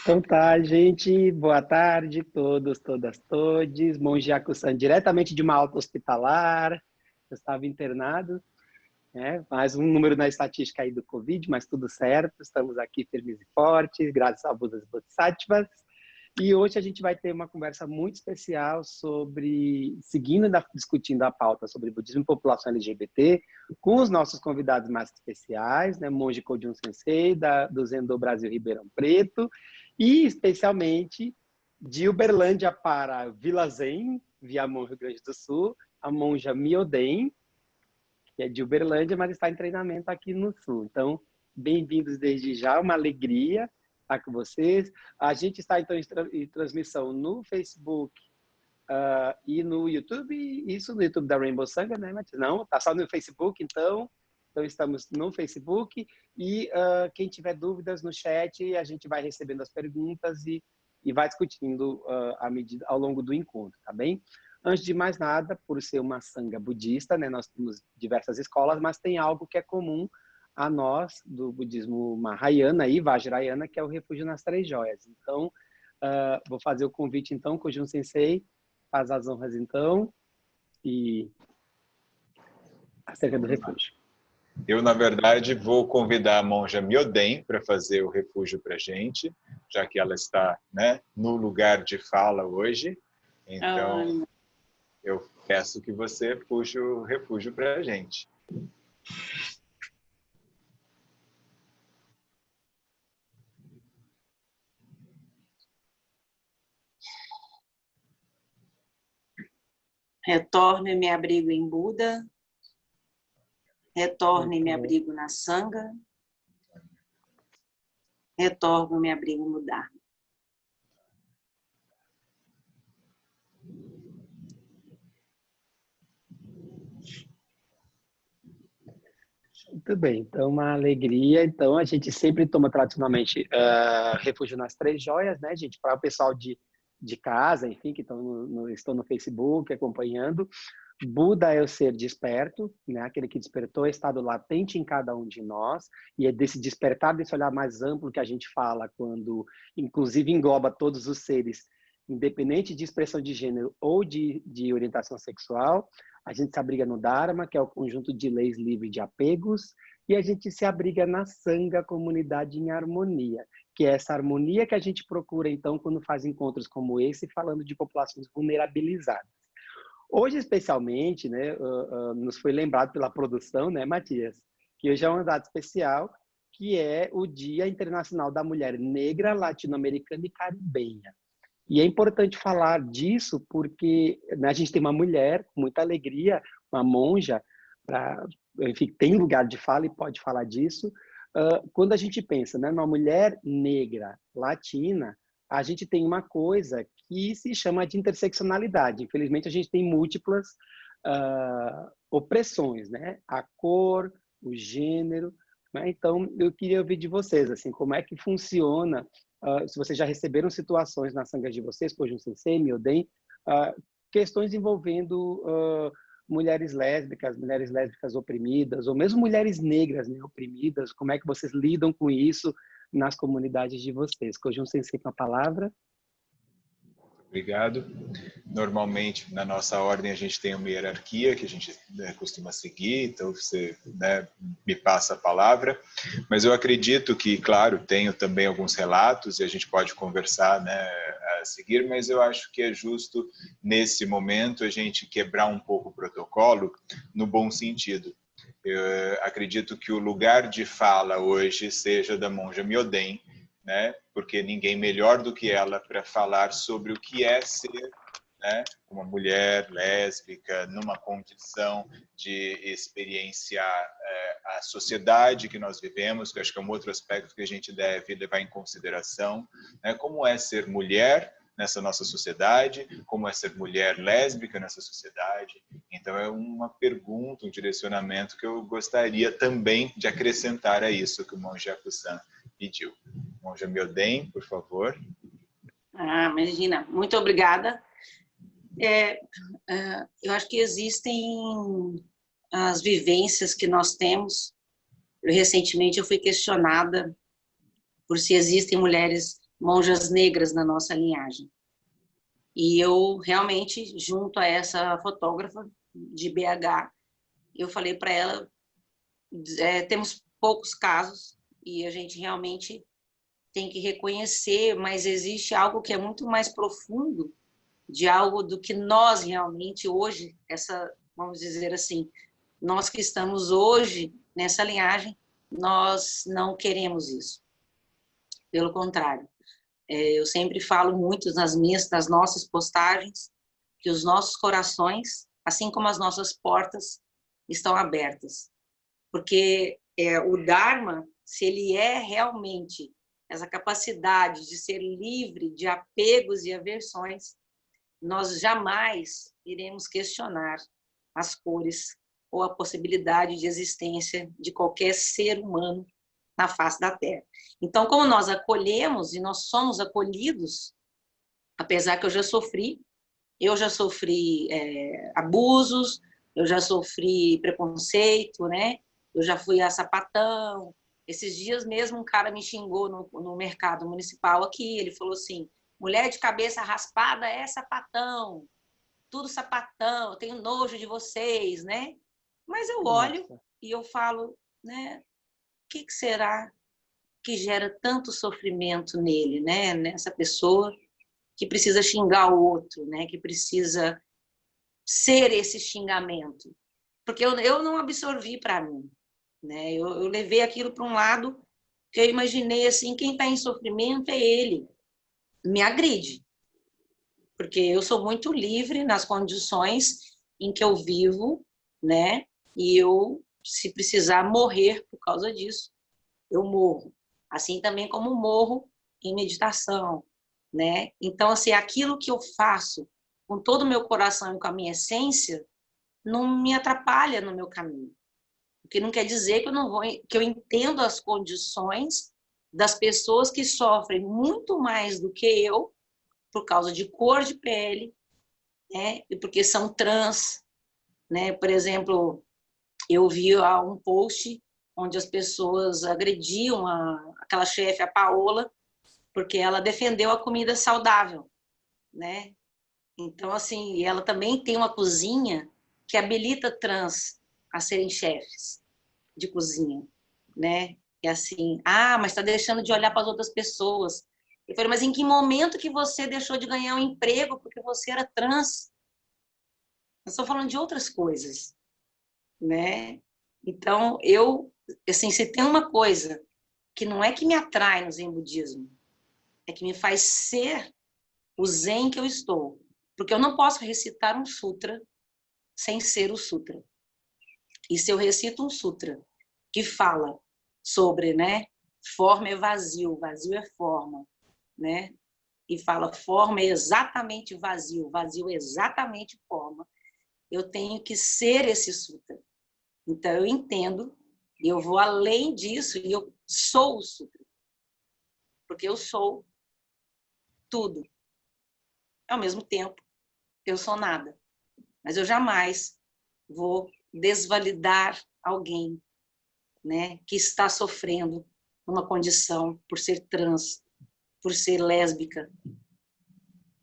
Então tá, gente. Boa tarde, todos, todas, todes. Monge Yaku-san, diretamente de uma alta hospitalar. Eu estava internado, né? Mais um número na estatística aí do Covid, mas tudo certo. Estamos aqui firmes e fortes, graças a Budas Bodhisattvas. E hoje a gente vai ter uma conversa muito especial sobre, discutindo a pauta sobre budismo e população LGBT, com os nossos convidados mais especiais, né? Monge Kojun Sensei, do Zendô Brasil Ribeirão Preto, e especialmente de Uberlândia para Vila Zen, Viamão, Rio Grande do Sul, a monja Mioden, que é de Uberlândia, mas está em treinamento aqui no Sul. Então, bem-vindos desde já, uma alegria estar com vocês. A gente está, então, em transmissão no Facebook e no YouTube, isso no YouTube da Rainbow Sangha, né, Matheus? Não, está só no Facebook, então estamos no Facebook e quem tiver dúvidas no chat, a gente vai recebendo as perguntas e vai discutindo ao longo do encontro, tá bem? Antes de mais nada, por ser uma sangha budista, né, nós temos diversas escolas, mas tem algo que é comum a nós, do budismo Mahayana e Vajrayana, que é o refúgio nas três joias. Então, vou fazer o convite, então, Kojun Sensei, faz as honras, então, e acerca do refúgio. Eu, na verdade, vou convidar a monja Mioden para fazer o refúgio para a gente, já que ela está, né, no lugar de fala hoje. Então, eu peço que você puxe o refúgio para a gente. Retorno e me abrigo em Buda. Retorno e me abrigo na Sangha. Retorno e me abrigo no Dharma. Muito bem, então uma alegria. Então a gente sempre toma tradicionalmente refúgio nas três joias, né, gente? Para o pessoal de casa, enfim, que estão no Facebook acompanhando. Buda é o ser desperto, né? Aquele que despertou, é estado latente em cada um de nós, e é desse despertar, desse olhar mais amplo que a gente fala quando, inclusive, engloba todos os seres, independente de expressão de gênero ou de orientação sexual. A gente se abriga no Dharma, que é o conjunto de leis livres de apegos, e a gente se abriga na Sangha, comunidade em harmonia, que é essa harmonia que a gente procura, então, quando faz encontros como esse, falando de populações vulnerabilizadas. Hoje, especialmente, né, nos foi lembrado pela produção, né, Matias, que hoje é uma data especial, que é o Dia Internacional da Mulher Negra, Latino-Americana e Caribenha. E é importante falar disso porque, né, a gente tem uma mulher, com muita alegria, uma monja, enfim, tem lugar de fala e pode falar disso. Quando a gente pensa, né, numa mulher negra, latina, a gente tem uma coisa que se chama de interseccionalidade. Infelizmente, a gente tem múltiplas opressões, né? A cor, o gênero, né? Então, eu queria ouvir de vocês, assim, como é que funciona, se vocês já receberam situações na sangha de vocês, Kojun Sensei, Mioden, questões envolvendo mulheres lésbicas oprimidas, ou mesmo mulheres negras, né, oprimidas, como é que vocês lidam com isso nas comunidades de vocês? Kojun Sensei com a palavra. Obrigado. Normalmente, na nossa ordem, a gente tem uma hierarquia que a gente, né, costuma seguir, então você, né, me passa a palavra, mas eu acredito que, claro, tenho também alguns relatos e a gente pode conversar, né, a seguir, mas eu acho que é justo, nesse momento, a gente quebrar um pouco o protocolo no bom sentido. Eu acredito que o lugar de fala hoje seja da monja Mioden, né? Porque ninguém melhor do que ela para falar sobre o que é ser, né, uma mulher lésbica numa condição de experienciar a sociedade que nós vivemos, que eu acho que é um outro aspecto que a gente deve levar em consideração, né? Como é ser mulher nessa nossa sociedade, como é ser mulher lésbica nessa sociedade. Então é uma pergunta, um direcionamento que eu gostaria também de acrescentar a isso que o monge Yaku-san pediu. Monja Mioden, por favor. Imagina, muito obrigada. Eu acho que existem as vivências que nós temos. Recentemente eu fui questionada por se existem mulheres monjas negras na nossa linhagem. E eu realmente, junto a essa fotógrafa de BH, eu falei para ela, temos poucos casos e a gente realmente tem que reconhecer, mas existe algo que é muito mais profundo de algo do que nós realmente hoje, vamos dizer assim, nós que estamos hoje nessa linhagem, nós não queremos isso. Pelo contrário, eu sempre falo muito nas nossas postagens, que os nossos corações, assim como as nossas portas, estão abertas. Porque o Dharma, se ele é realmente essa capacidade de ser livre de apegos e aversões, nós jamais iremos questionar as cores ou a possibilidade de existência de qualquer ser humano na face da Terra. Então, como nós acolhemos e nós somos acolhidos, apesar que eu já sofri abusos, eu já sofri preconceito, né? Eu já fui a sapatão. Esses dias mesmo um cara me xingou no mercado municipal aqui, ele falou assim, mulher de cabeça raspada é sapatão, tudo sapatão, eu tenho nojo de vocês, né? Mas eu olho e eu falo, né? O que será que gera tanto sofrimento nele, né? Nessa pessoa que precisa xingar o outro, né? Que precisa ser esse xingamento. Porque eu não absorvi para mim, né? Eu levei aquilo para um lado que eu imaginei assim, quem está em sofrimento é ele. Me agride. Porque eu sou muito livre nas condições em que eu vivo, né? E eu, se precisar morrer por causa disso, eu morro. Assim também como morro em meditação, né? Então, assim, aquilo que eu faço com todo o meu coração e com a minha essência não me atrapalha no meu caminho. O que não quer dizer que eu entendo as condições das pessoas que sofrem muito mais do que eu por causa de cor de pele, né? E porque são trans, né? Por exemplo, eu vi um post onde as pessoas agrediam aquela chefe, a Paola, porque ela defendeu a comida saudável, né? Então, assim, ela também tem uma cozinha que habilita trans a serem chefes de cozinha, né? E assim, mas está deixando de olhar para as outras pessoas. Eu falei, mas em que momento que você deixou de ganhar um emprego porque você era trans? Eu estou falando de outras coisas, né? Então, assim, se tem uma coisa que não é que me atrai no Zen Budismo, é que me faz ser o Zen que eu estou. Porque eu não posso recitar um sutra sem ser o sutra. E se eu recito um sutra que fala sobre, né, forma é vazio, vazio é forma, né? E fala forma é exatamente vazio, vazio é exatamente forma, eu tenho que ser esse sutra. Então eu entendo, e eu vou além disso, e eu sou o sutra. Porque eu sou tudo. Ao mesmo tempo, eu sou nada. Mas eu jamais vou desvalidar alguém, né, que está sofrendo uma condição por ser trans, por ser lésbica,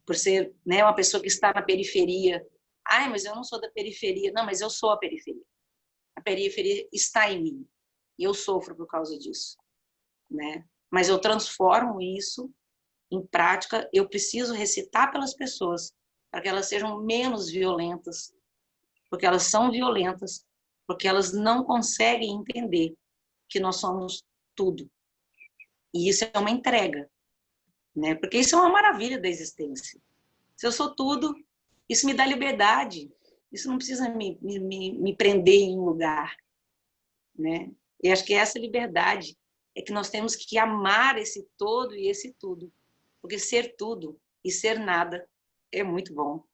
por ser, né, uma pessoa que está na periferia. Mas eu não sou da periferia. Não, mas eu sou a periferia. A periferia está em mim. E eu sofro por causa disso, né? Mas eu transformo isso em prática. Eu preciso recitar pelas pessoas para que elas sejam menos violentas, porque elas são violentas, porque elas não conseguem entender que nós somos tudo. E isso é uma entrega, né? Porque isso é uma maravilha da existência. Se eu sou tudo, isso me dá liberdade. Isso não precisa me prender em um lugar, né? E acho que essa liberdade é que nós temos que amar esse todo e esse tudo. Porque ser tudo e ser nada é muito bom.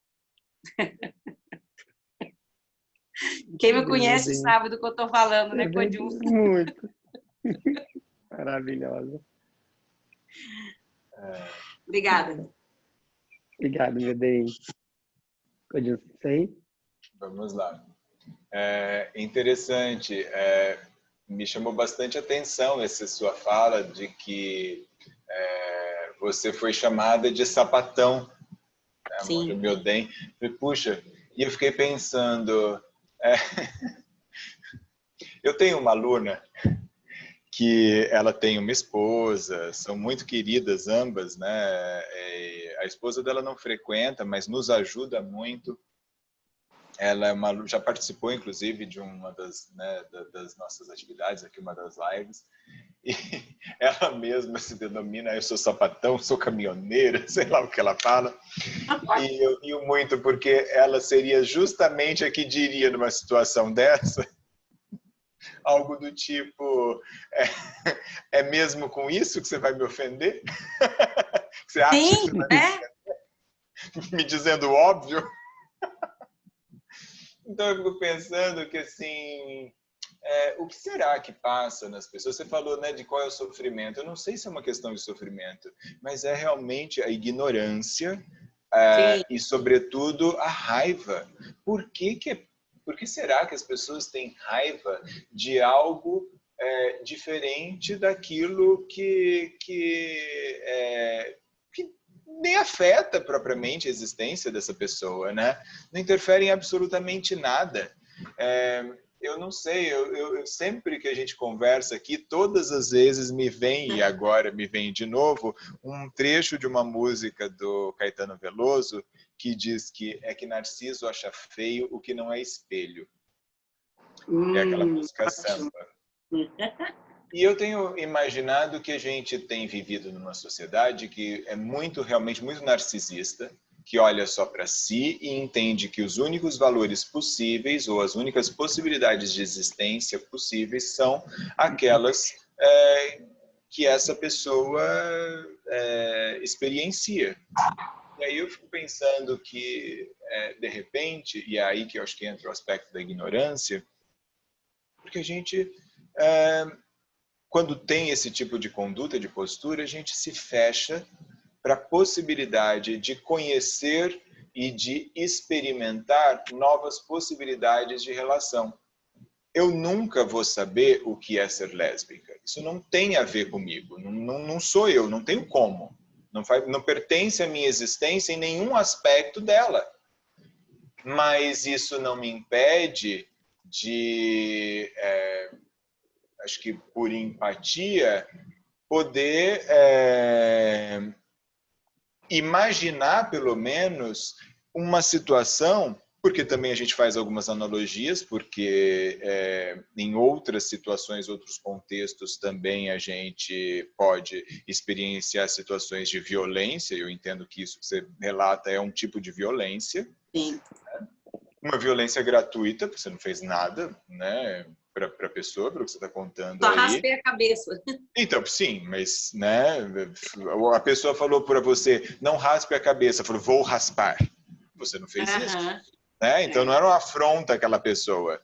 Quem me conhece sabe do que eu estou falando, né, Codil? Muito. Maravilhosa. Obrigada. Obrigado, meu bem. Codil, sei? Vamos lá. Interessante. Me chamou bastante atenção essa sua fala de que você foi chamada de sapatão, né, Sim. Monja Myoden. Puxa, e eu fiquei pensando, eu tenho uma aluna que ela tem uma esposa, são muito queridas ambas, né? A esposa dela não frequenta, mas nos ajuda muito. Ela já participou, inclusive, de uma das nossas atividades aqui, uma das lives. E ela mesma se denomina, eu sou sapatão, sou caminhoneira, sei lá o que ela fala. E eu rio muito porque ela seria justamente a que diria numa situação dessa, algo do tipo, é mesmo com isso que você vai me ofender? Você acha que você vai me dizendo óbvio? Então eu fico pensando que, assim, o que será que passa nas pessoas? Você falou, né, de qual é o sofrimento. Eu não sei se é uma questão de sofrimento, mas é realmente a ignorância e, sobretudo, a raiva. Por que será que as pessoas têm raiva de algo diferente daquilo que nem afeta propriamente a existência dessa pessoa, né? Não interfere em absolutamente nada. Eu não sei, eu sempre que a gente conversa aqui, todas as vezes me vem, e agora me vem de novo, um trecho de uma música do Caetano Veloso que diz que Narciso acha feio o que não é espelho. É aquela música samba. E eu tenho imaginado que a gente tem vivido numa sociedade que é realmente muito narcisista, que olha só para si e entende que os únicos valores possíveis ou as únicas possibilidades de existência possíveis são aquelas que essa pessoa experiencia. E aí eu fico pensando que, de repente, e é aí que eu acho que entra o aspecto da ignorância, porque a gente... quando tem esse tipo de conduta, de postura, a gente se fecha para a possibilidade de conhecer e de experimentar novas possibilidades de relação. Eu nunca vou saber o que é ser lésbica. Isso não tem a ver comigo. Não sou eu, não tenho como. Não pertence à minha existência em nenhum aspecto dela. Mas isso não me impede de... acho que por empatia, poder imaginar, pelo menos, uma situação, porque também a gente faz algumas analogias, porque em outras situações, outros contextos, também a gente pode experienciar situações de violência. Eu entendo que isso que você relata é um tipo de violência. Sim. Né? Uma violência gratuita, porque você não fez nada, né? Para a pessoa, para o que você está contando Só aí. raspei a cabeça. Então, sim, mas né, a pessoa falou para você, não raspe a cabeça, falou, vou raspar. Você não fez isso. Né? Então, não era uma afronta àquela pessoa,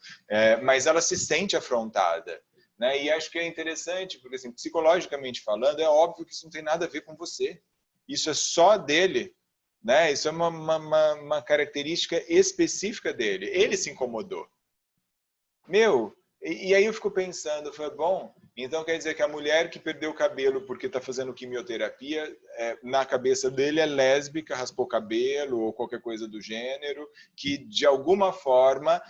mas ela se sente afrontada. Né? E acho que é interessante, porque assim, psicologicamente falando, é óbvio que isso não tem nada a ver com você. Isso é só dele. Né? Isso é uma característica específica dele. Ele se incomodou. E aí eu fico pensando, foi bom, então quer dizer que a mulher que perdeu o cabelo porque está fazendo quimioterapia, na cabeça dele é lésbica, raspou o cabelo ou qualquer coisa do gênero, que de alguma forma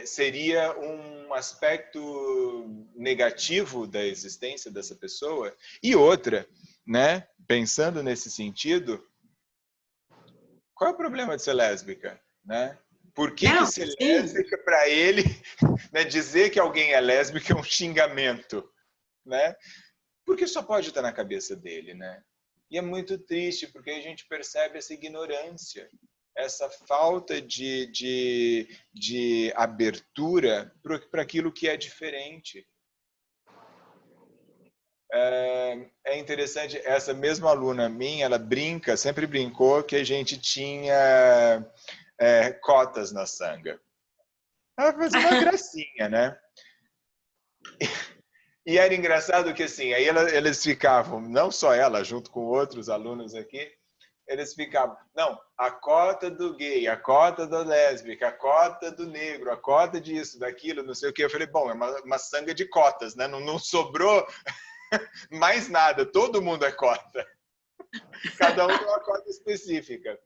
seria um aspecto negativo da existência dessa pessoa. E outra, né, pensando nesse sentido, qual é o problema de ser lésbica, né? Por que ser lésbica para ele, né, dizer que alguém é lésbica é um xingamento, né? Porque só pode estar na cabeça dele, né? E é muito triste porque a gente percebe essa ignorância, essa falta de abertura para aquilo que é diferente. É interessante, essa mesma aluna minha, ela sempre brincou que a gente tinha cotas na sanga. Ela fazia uma gracinha, né? E era engraçado que assim, aí eles ficavam, não só ela, junto com outros alunos aqui, eles ficavam, não, a cota do gay, a cota da lésbica, a cota do negro, a cota disso, daquilo, não sei o quê. Eu falei, bom, é uma sanga de cotas, né? Não sobrou Mais nada, todo mundo é cota. Cada um tem uma cota específica.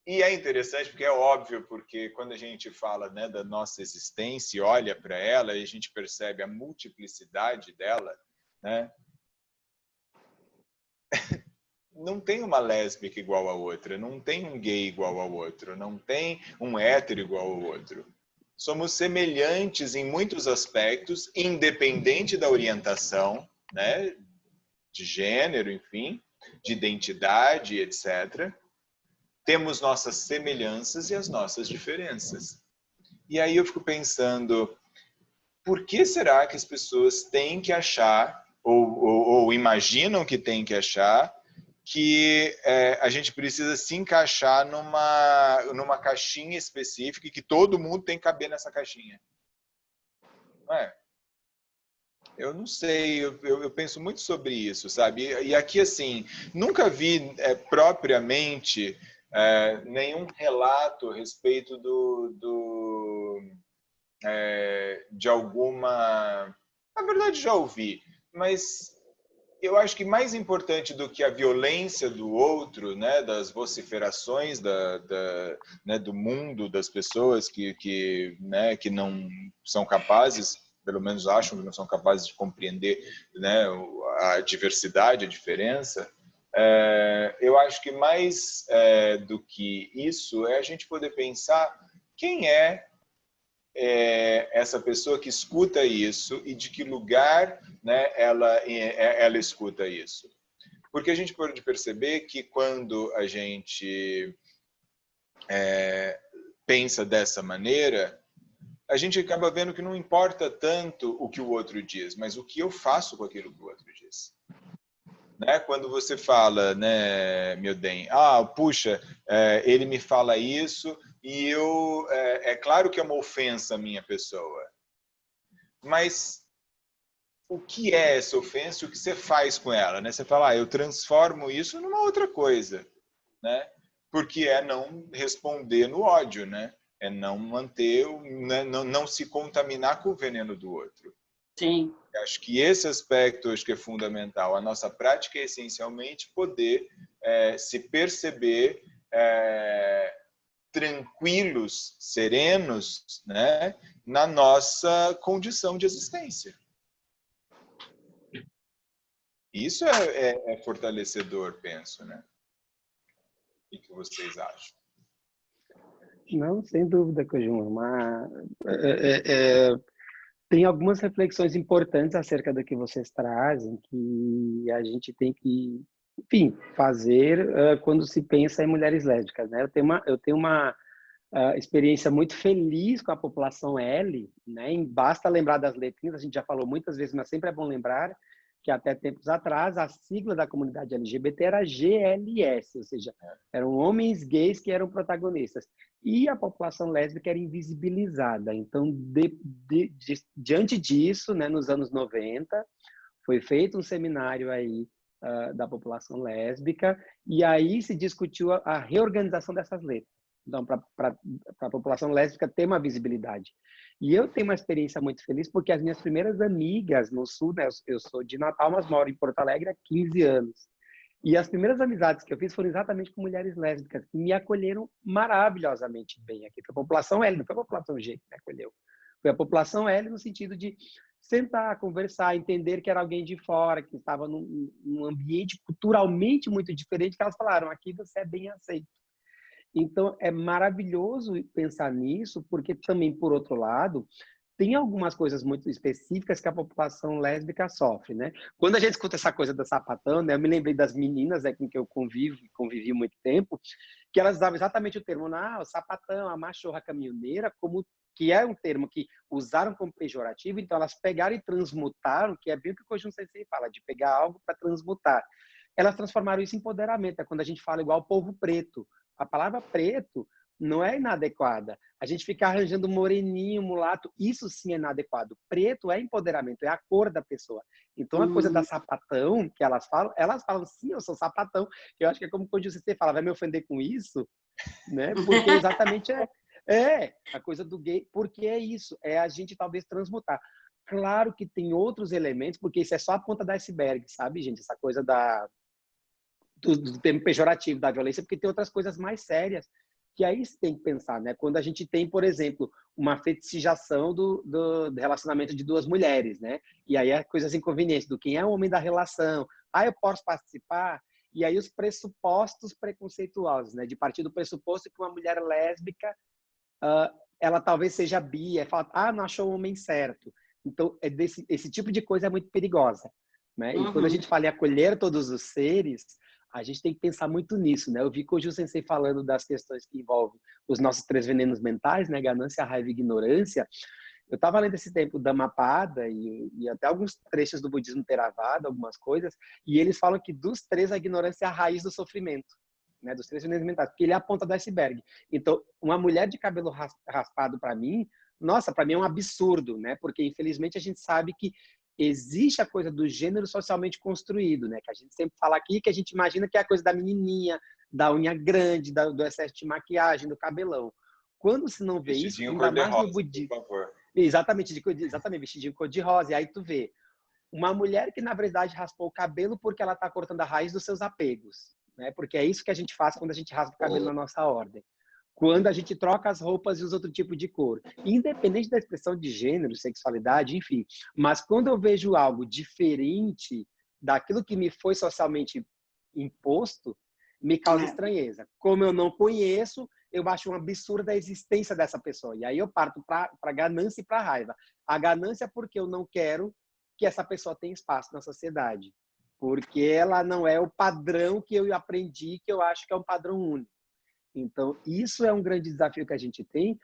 E é interessante porque é óbvio, porque quando a gente fala, né, da nossa existência e olha para ela, e a gente percebe a multiplicidade dela, né? Não tem uma lésbica igual a outra, não tem um gay igual ao outro, não tem um hétero igual ao outro. Somos semelhantes em muitos aspectos, independente da orientação, né, de gênero, enfim, de identidade, etc. Temos nossas semelhanças e as nossas diferenças. E aí eu fico pensando, por que será que as pessoas têm que achar, ou imaginam que têm que achar, que a gente precisa se encaixar numa caixinha específica e que todo mundo tem que caber nessa caixinha? Não é? Eu não sei, eu penso muito sobre isso, sabe? E aqui, assim, nunca vi propriamente nenhum relato a respeito de alguma... Na verdade, já ouvi, mas eu acho que mais importante do que a violência do outro, né, das vociferações né, do mundo, das pessoas né, que não são capazes, pelo menos acham que não são capazes de compreender, né, a diversidade, a diferença, eu acho que mais do que isso é a gente poder pensar quem é essa pessoa que escuta isso e de que lugar, né, ela escuta isso. Porque a gente pode perceber que quando a gente pensa dessa maneira, a gente acaba vendo que não importa tanto o que o outro diz, mas o que eu faço com aquilo que o outro diz. Né? Quando você fala, né, meu bem, puxa, ele me fala isso e é claro que é uma ofensa à minha pessoa. Mas o que é essa ofensa e o que você faz com ela? Né? Você fala, eu transformo isso numa outra coisa. Né? Porque é não responder no ódio, né? É não manter, não se contaminar com o veneno do outro. Sim. Acho que esse aspecto acho que é fundamental. A nossa prática é essencialmente poder se perceber tranquilos, serenos, né, na nossa condição de existência. Isso é fortalecedor, penso, né? O que vocês acham? Não, sem dúvida, Kojuma. Tem algumas reflexões importantes acerca do que vocês trazem, que a gente tem que, enfim, fazer quando se pensa em mulheres lésbicas, né? Eu tenho uma experiência muito feliz com a população L, né? E basta lembrar das letrinhas, a gente já falou muitas vezes, mas sempre é bom lembrar que até tempos atrás a sigla da comunidade LGBT era GLS, ou seja, eram homens gays que eram protagonistas. E a população lésbica era invisibilizada. Então, diante disso, né, nos anos 90, foi feito um seminário aí da população lésbica, e aí se discutiu a reorganização dessas letras. Então, para a população lésbica ter uma visibilidade. E eu tenho uma experiência muito feliz, porque as minhas primeiras amigas no Sul, né, eu sou de Natal, mas moro em Porto Alegre há 15 anos. E as primeiras amizades que eu fiz foram exatamente com mulheres lésbicas, que me acolheram maravilhosamente bem aqui. Foi a população L, não foi a população G que me acolheu. Foi a população L no sentido de sentar, conversar, entender que era alguém de fora, que estava num ambiente culturalmente muito diferente, que elas falaram, aqui você é bem aceito. Então, é maravilhoso pensar nisso, porque também, por outro lado, tem algumas coisas muito específicas que a população lésbica sofre, né? Quando a gente escuta essa coisa da sapatão, né, eu me lembrei das meninas, né, com que eu convivi muito tempo, que elas usavam exatamente o termo, o sapatão, a machorra caminhoneira, como que é um termo que usaram como pejorativo, então elas pegaram e transmutaram, que é bem o que o Kojun Sensei fala, de pegar algo para transmutar. Elas transformaram isso em empoderamento, é quando a gente fala igual o povo preto. A palavra preto não é inadequada. A gente fica arranjando moreninho, mulato, isso sim é inadequado. Preto é empoderamento, é a cor da pessoa. Então, a coisa da sapatão, que elas falam, sim, eu sou sapatão. Eu acho que é como quando você fala, vai me ofender com isso? Né? Porque exatamente a coisa do gay, porque é isso, é a gente talvez transmutar. claro que tem outros elementos, porque isso é só a ponta do iceberg, sabe, gente? Essa coisa do termo pejorativo da violência, porque tem outras coisas mais sérias que aí você tem que pensar, né? Quando a gente tem, por exemplo, uma fetichização do relacionamento de duas mulheres, né? E aí coisas inconvenientes do quem é o homem da relação. Ah, eu posso participar? E aí os pressupostos preconceituosos, né? De partir do pressuposto que uma mulher lésbica, ela talvez seja bi, fala, não achou o homem certo. Então, esse tipo de coisa é muito perigosa, né? E quando a gente fala em acolher todos os seres, a gente tem que pensar muito nisso, né? Eu vi Kojo Sensei falando das questões que envolvem os nossos 3 venenos mentais, né? Ganância, raiva e ignorância. Eu estava lendo esse tempo Dhammapada e até alguns trechos do budismo Theravada, algumas coisas, e eles falam que dos 3 a ignorância é a raiz do sofrimento, né? Dos 3 venenos mentais, porque ele é a ponta do iceberg. Então, uma mulher de cabelo raspado para mim, nossa, para mim é um absurdo, né? Porque infelizmente a gente sabe que existe a coisa do gênero socialmente construído, né? Que a gente sempre fala aqui, que a gente imagina que é a coisa da menininha, da unha grande, do excesso de maquiagem, do cabelão. Quando se não vê isso, ainda mais no budismo. Por favor. Exatamente, vestidinho cor-de-rosa. E aí tu vê uma mulher que, na verdade, raspou o cabelo porque ela está cortando a raiz dos seus apegos, né? Porque é isso que a gente faz quando a gente raspa o cabelo na nossa ordem. Quando a gente troca as roupas e usa outro tipo de cor. Independente da expressão de gênero, sexualidade, enfim. Mas quando eu vejo algo diferente daquilo que me foi socialmente imposto, me causa estranheza. Como eu não conheço, eu acho um absurdo a existência dessa pessoa. E aí eu parto para a ganância e para a raiva. A ganância porque eu não quero que essa pessoa tenha espaço na sociedade. Porque ela não é o padrão que eu aprendi, que eu acho que é um padrão único. Então, isso é um grande desafio que a gente tem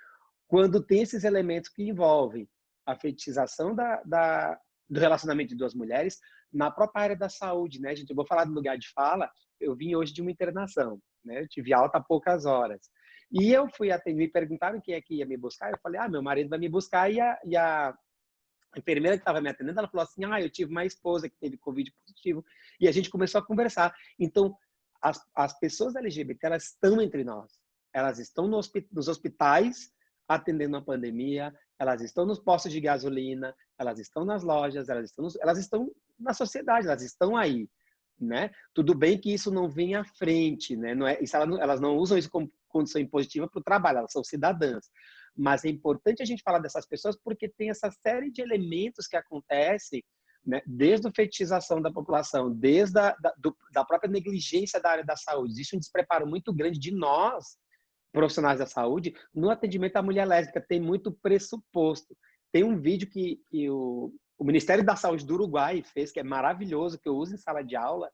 quando tem esses elementos que envolvem a fetichização do relacionamento de duas mulheres na própria área da saúde, né, gente? Eu vou falar do lugar de fala. Eu vim hoje de uma internação, né? Eu tive alta há poucas horas. E eu fui atender, me perguntaram quem é que ia me buscar. Eu falei, meu marido vai me buscar. E a enfermeira que estava me atendendo, ela falou assim, eu tive uma esposa que teve Covid positivo. E a gente começou a conversar. Então, as pessoas LGBT, elas estão entre nós. Elas estão nos hospitais atendendo a pandemia, elas estão nos postos de gasolina, elas estão nas lojas, elas estão na sociedade, elas estão aí, né? Tudo bem que isso não vem à frente, né? Não é, elas não usam isso como condição impositiva para o trabalho, elas são cidadãs. Mas é importante a gente falar dessas pessoas porque tem essa série de elementos que acontecem, né? Desde a fetichização da população, desde da própria negligência da área da saúde. Existe um despreparo muito grande de nós, profissionais da saúde, no atendimento à mulher lésbica. Tem muito pressuposto. Tem um vídeo que o Ministério da Saúde do Uruguai fez, que é maravilhoso, que eu uso em sala de aula,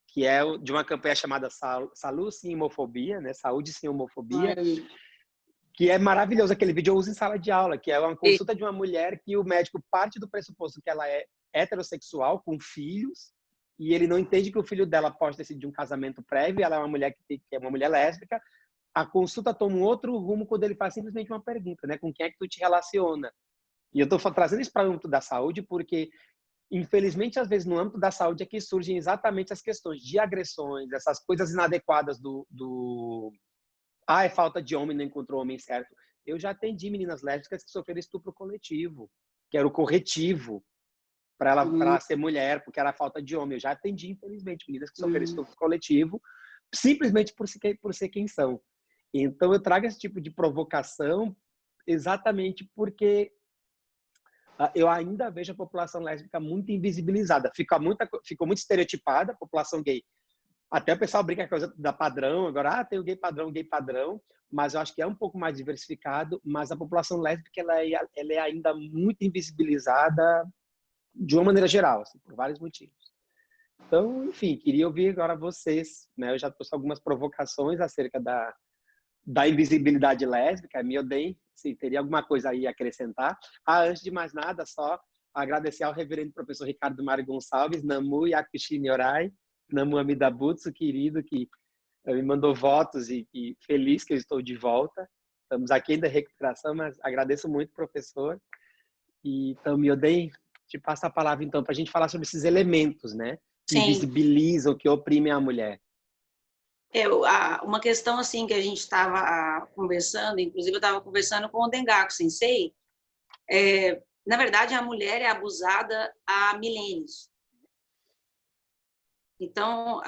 que é de uma campanha chamada Saúde Sem Homofobia, né? Saúde Sem Homofobia, que é maravilhoso. Aquele vídeo eu uso em sala de aula, que é uma consulta de uma mulher que o médico parte do pressuposto que ela é heterossexual, com filhos, e ele não entende que o filho dela pode ter sido de um casamento prévio, ela é uma mulher que é uma mulher lésbica. A consulta toma um outro rumo quando ele faz simplesmente uma pergunta, né? Com quem é que tu te relaciona? E eu estou trazendo isso para o âmbito da saúde porque, infelizmente, às vezes, no âmbito da saúde é que surgem exatamente as questões de agressões, essas coisas inadequadas é falta de homem, não encontrou o homem certo. Eu já atendi meninas lésbicas que sofreram estupro coletivo, que era o corretivo para ela ser mulher, porque era falta de homem. Eu já atendi, infelizmente, meninas que sofreram estupro coletivo simplesmente por ser quem são. Então, eu trago esse tipo de provocação exatamente porque eu ainda vejo a população lésbica muito invisibilizada. Ficou muito estereotipada, a população gay. Até o pessoal brinca com a coisa da padrão, agora, tem o gay padrão, mas eu acho que é um pouco mais diversificado, mas a população lésbica ela é ainda muito invisibilizada de uma maneira geral, assim, por vários motivos. Então, enfim, queria ouvir agora vocês, né? Eu já trouxe algumas provocações acerca da invisibilidade lésbica. Me odeio, se teria alguma coisa aí a acrescentar. Antes de mais nada, só agradecer ao reverendo professor Ricardo Mário Gonçalves, Namu Yakushi Nyorai, Namu Amida Butsu, querido, que me mandou votos e feliz que eu estou de volta. Estamos aqui ainda em recuperação, mas agradeço muito, professor. E então, me odeio, te passo a palavra, então, para a gente falar sobre esses elementos, né? Que invisibilizam, que oprimem a mulher. Uma questão assim que a gente estava conversando, inclusive eu estava conversando com o Dengaku Sensei, Na verdade, a mulher é abusada há milênios. Então,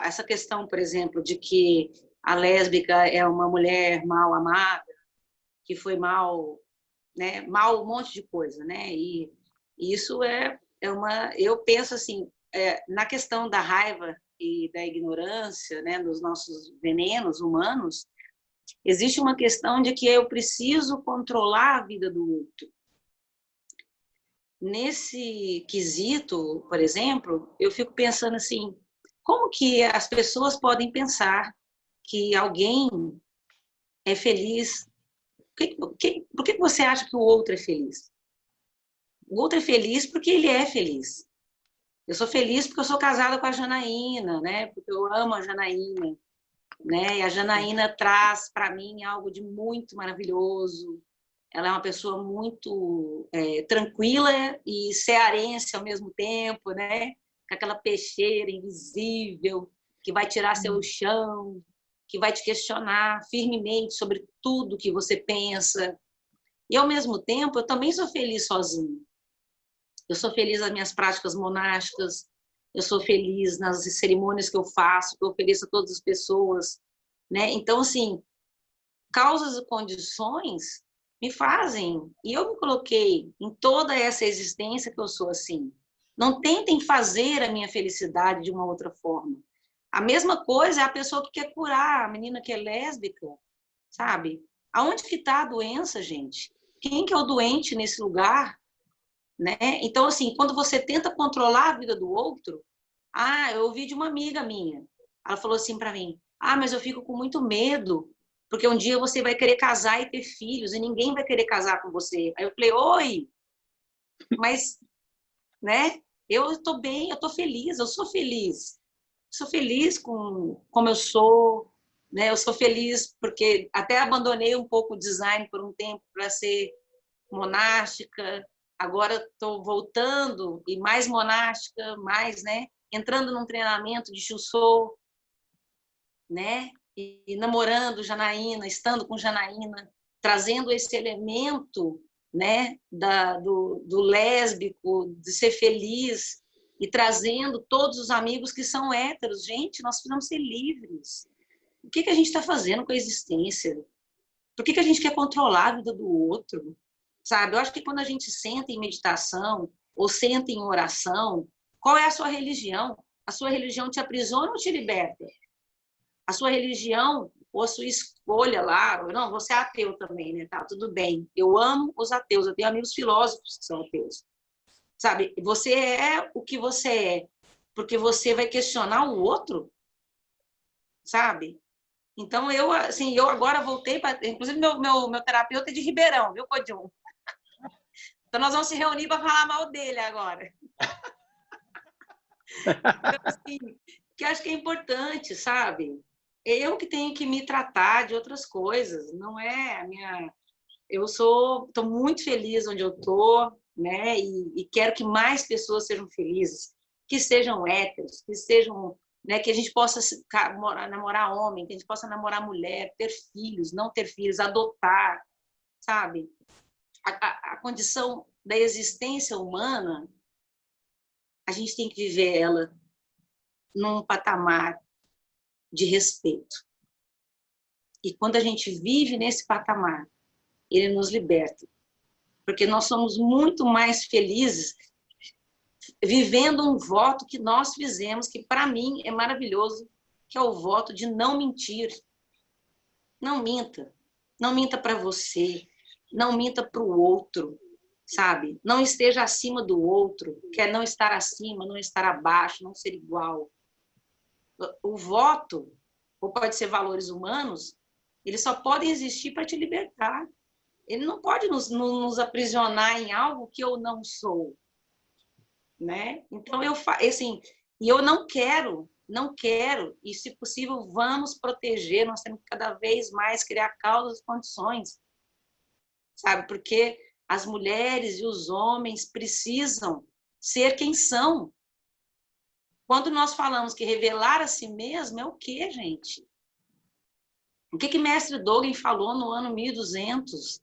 essa questão, por exemplo, de que a lésbica é uma mulher mal amada, que foi mal, né, mal um monte de coisa, né? E isso é uma... Eu penso assim, na questão da raiva e da ignorância, né, dos nossos venenos humanos, existe uma questão de que eu preciso controlar a vida do outro. Nesse quesito, por exemplo, eu fico pensando assim, como que as pessoas podem pensar que alguém é feliz? Por que você acha que o outro é feliz? O outro é feliz porque ele é feliz. Eu sou feliz porque eu sou casada com a Janaína, né? Porque eu amo a Janaína, né? E a Janaína traz para mim algo de muito maravilhoso. Ela é uma pessoa muito tranquila e cearense ao mesmo tempo, né? Com aquela peixeira invisível que vai tirar seu chão, que vai te questionar firmemente sobre tudo que você pensa. E, ao mesmo tempo, eu também sou feliz sozinha. Eu sou feliz nas minhas práticas monásticas, eu sou feliz nas cerimônias que eu faço, que eu ofereço a todas as pessoas, né? Então, assim, causas e condições me fazem, e eu me coloquei em toda essa existência que eu sou assim. Não tentem fazer a minha felicidade de uma outra forma. A mesma coisa é a pessoa que quer curar, a menina que é lésbica, sabe? Aonde que está a doença, gente? Quem que é o doente nesse lugar? Né? Então, assim, quando você tenta controlar a vida do outro, eu ouvi de uma amiga minha, ela falou assim para mim, mas eu fico com muito medo, porque um dia você vai querer casar e ter filhos, e ninguém vai querer casar com você. Aí eu falei, oi, mas, né, eu estou bem, eu estou feliz, eu sou feliz com como eu sou, né, eu sou feliz porque até abandonei um pouco o design por um tempo para ser monástica, agora estou voltando e mais monástica, mais, né, entrando num treinamento de Shuso, né, e namorando Janaína, estando com Janaína, trazendo esse elemento, né, do lésbico, de ser feliz, e trazendo todos os amigos que são héteros. Gente, nós precisamos ser livres. O que a gente está fazendo com a existência? Por que a gente quer controlar a vida do outro? Sabe? Eu acho que quando a gente senta em meditação ou senta em oração, qual é a sua religião? A sua religião te aprisiona ou te liberta? A sua religião ou a sua escolha lá, não, você é ateu também, né? Tá, tudo bem. Eu amo os ateus, eu tenho amigos filósofos que são ateus. Sabe? Você é o que você é, porque você vai questionar o outro, sabe? Então, eu agora voltei para... Inclusive, meu terapeuta é de Ribeirão, viu, Codium? Então, nós vamos se reunir para falar mal dele agora. Então, assim, que acho que é importante, sabe? Eu que tenho que me tratar de outras coisas, não é a minha... Eu estou muito feliz onde eu estou, né? E quero que mais pessoas sejam felizes, que sejam héteros, que sejam... Né, que a gente possa namorar homem, que a gente possa namorar mulher, ter filhos, não ter filhos, adotar, sabe? A condição da existência humana, a gente tem que viver ela num patamar de respeito. E quando a gente vive nesse patamar, ele nos liberta. Porque nós somos muito mais felizes vivendo um voto que nós fizemos, que para mim é maravilhoso, que é o voto de não mentir. Não minta. Não minta para você. Não minta para o outro, sabe? Não esteja acima do outro. Quer não estar acima, não estar abaixo, não ser igual. O voto, ou pode ser valores humanos, eles só podem existir para te libertar. Ele não pode nos aprisionar em algo que eu não sou. Né? Então, assim, e eu não quero, e se possível, vamos proteger, nós temos que cada vez mais criar causas e condições, sabe? Porque as mulheres e os homens precisam ser quem são. Quando nós falamos que revelar a si mesmo é o quê, gente? O que mestre Dogen falou no ano 1200?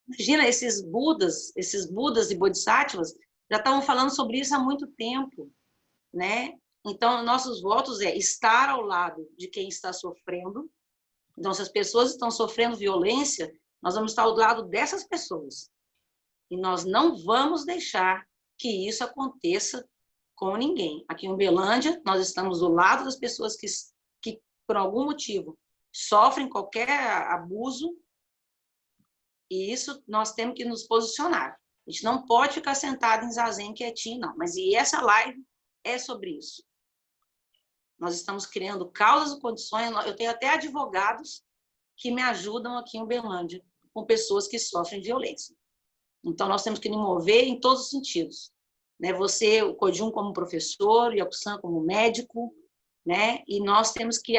Imagina, esses Budas e Bodhisattvas já estavam falando sobre isso há muito tempo, né? Então, nossos votos é estar ao lado de quem está sofrendo. Então, se as pessoas estão sofrendo violência, nós vamos estar ao lado dessas pessoas. E nós não vamos deixar que isso aconteça com ninguém. Aqui em Uberlândia, nós estamos do lado das pessoas que por algum motivo, sofrem qualquer abuso, e isso nós temos que nos posicionar. A gente não pode ficar sentado em zazen quietinho, não. Mas e essa live é sobre isso. Nós estamos criando causas e condições. Eu tenho até advogados que me ajudam aqui em Uberlândia com pessoas que sofrem violência. Então, nós temos que nos mover em todos os sentidos. Né? Você, o Kodjun como professor, o Yaku-san como médico, né? E nós temos que,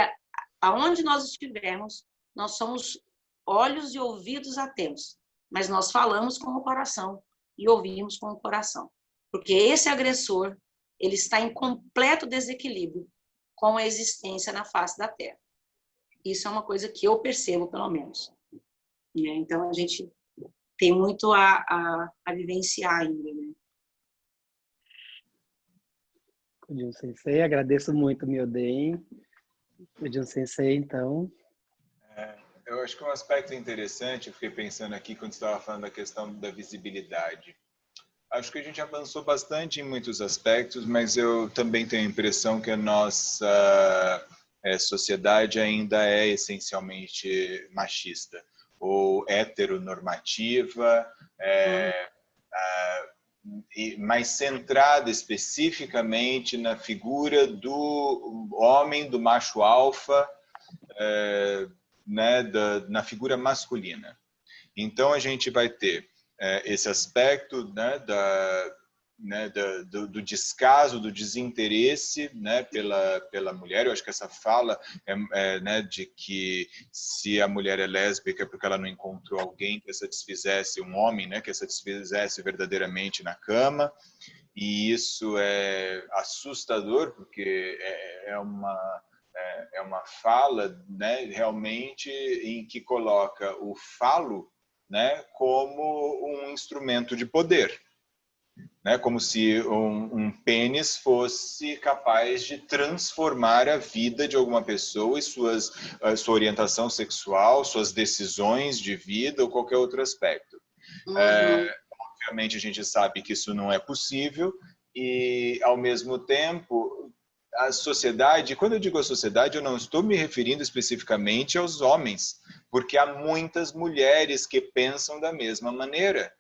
aonde nós estivermos, nós somos olhos e ouvidos atentos, mas nós falamos com o coração e ouvimos com o coração. Porque esse agressor, ele está em completo desequilíbrio com a existência na face da Terra. Isso é uma coisa que eu percebo, pelo menos. Então, a gente tem muito a vivenciar ainda, né? Kodjun Sensei, agradeço muito, Myoden. Kodjun Sensei, então. Eu acho que um aspecto interessante, eu fiquei pensando aqui quando você estava falando da questão da visibilidade. Acho que a gente avançou bastante em muitos aspectos, mas eu também tenho a impressão que a nossa sociedade ainda é essencialmente machista ou heteronormativa, mais centrada especificamente na figura do homem, do macho alfa, né, na figura masculina. Então, a gente vai ter esse aspecto, né, do descaso, do desinteresse, né, pela mulher. Eu acho que essa fala né, de que se a mulher é lésbica é porque ela não encontrou alguém que a satisfizesse, um homem, né, que a satisfizesse verdadeiramente na cama. E isso é assustador, porque é uma fala, né, realmente em que coloca o falo, né, como um instrumento de poder, né, como se um pênis fosse capaz de transformar a vida de alguma pessoa e sua orientação sexual, suas decisões de vida ou qualquer outro aspecto. Obviamente a gente sabe que isso não é possível e, ao mesmo tempo, a sociedade, quando eu digo a sociedade, eu não estou me referindo especificamente aos homens, porque há muitas mulheres que pensam da mesma maneira,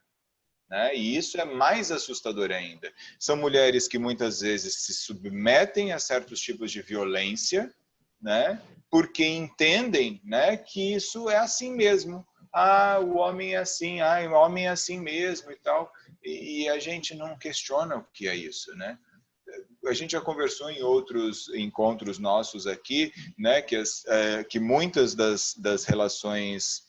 né? E isso é mais assustador ainda. São mulheres que muitas vezes se submetem a certos tipos de violência, né? Porque entendem, né, que isso é assim mesmo. Ah, o homem é assim, o homem é assim mesmo e tal. E a gente não questiona o que é isso, né? A gente já conversou em outros encontros nossos aqui, né, que muitas das relações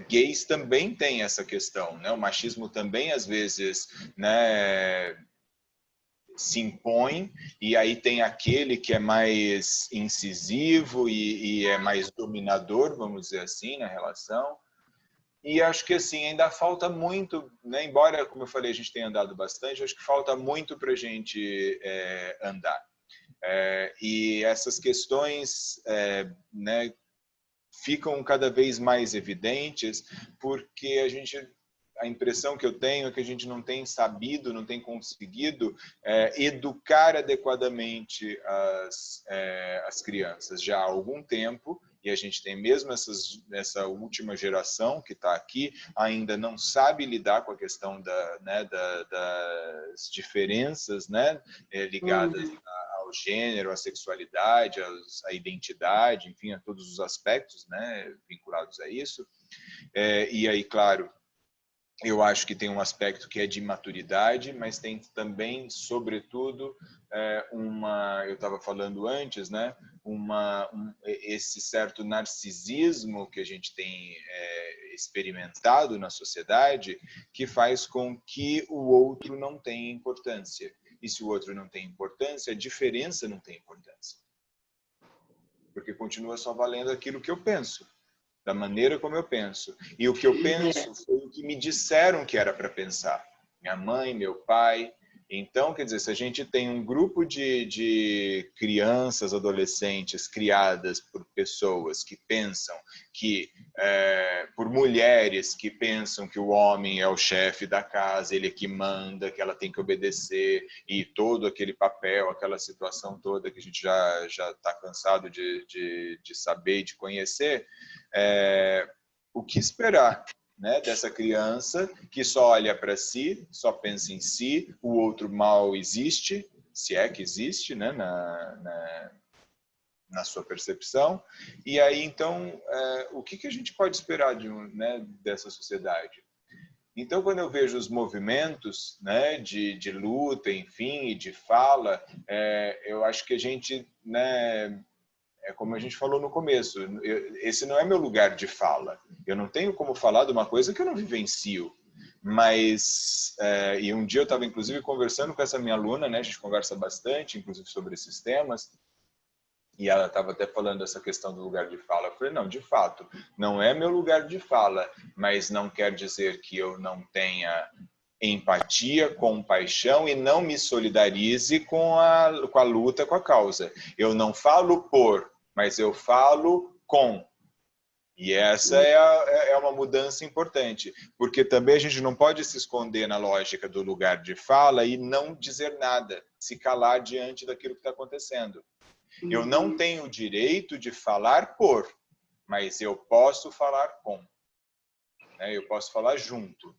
gays também têm essa questão, né? O machismo também às vezes, né, se impõe, e aí tem aquele que é mais incisivo e é mais dominador, vamos dizer assim, na relação. E acho que assim ainda falta muito, né? Embora, como eu falei, a gente tenha andado bastante, acho que falta muito para a gente andar. E essas questões, né, ficam cada vez mais evidentes porque a impressão que eu tenho é que a gente não tem sabido, não tem conseguido educar adequadamente as crianças já há algum tempo. E a gente tem mesmo essa última geração que está aqui, ainda não sabe lidar com a questão das diferenças, né, ligadas ao gênero, à sexualidade, à identidade, enfim, a todos os aspectos, né, vinculados a isso. E aí, claro, eu acho que tem um aspecto que é de maturidade, mas tem também, sobretudo, eu estava falando antes, né, esse certo narcisismo que a gente tem experimentado na sociedade, que faz com que o outro não tenha importância. E se o outro não tem importância, a diferença não tem importância. Porque continua só valendo aquilo que eu penso. da maneira como eu penso. E o que eu penso foi o que me disseram que era para pensar. Minha mãe, meu pai. Então, quer dizer, se a gente tem um grupo de crianças, adolescentes criadas por pessoas que pensam que, por mulheres que pensam que o homem é o chefe da casa, ele é que manda, que ela tem que obedecer, e todo aquele papel, aquela situação toda que a gente já está cansado de saber e de conhecer, o que esperar? Né, dessa criança que só olha para si, só pensa em si, o outro mal existe, se é que existe, né, na sua percepção. E aí, então, o que a gente pode esperar dessa sociedade? Então, quando eu vejo os movimentos, né, de luta, enfim, e de fala, eu acho que a gente, né, como a gente falou no começo, esse não é meu lugar de fala. Eu não tenho como falar de uma coisa que eu não vivencio. Mas, e um dia eu estava inclusive conversando com essa minha aluna, né? A gente conversa bastante, inclusive sobre esses temas, e ela estava até falando essa questão do lugar de fala. Eu falei, não, de fato, não é meu lugar de fala, mas não quer dizer que eu não tenha empatia, compaixão e não me solidarize com a luta, com a causa. Eu não falo por, mas eu falo com. E essa é uma mudança importante, porque também a gente não pode se esconder na lógica do lugar de fala e não dizer nada, se calar diante daquilo que está acontecendo. Eu não tenho o direito de falar por, mas eu posso falar com. Né? Eu posso falar junto.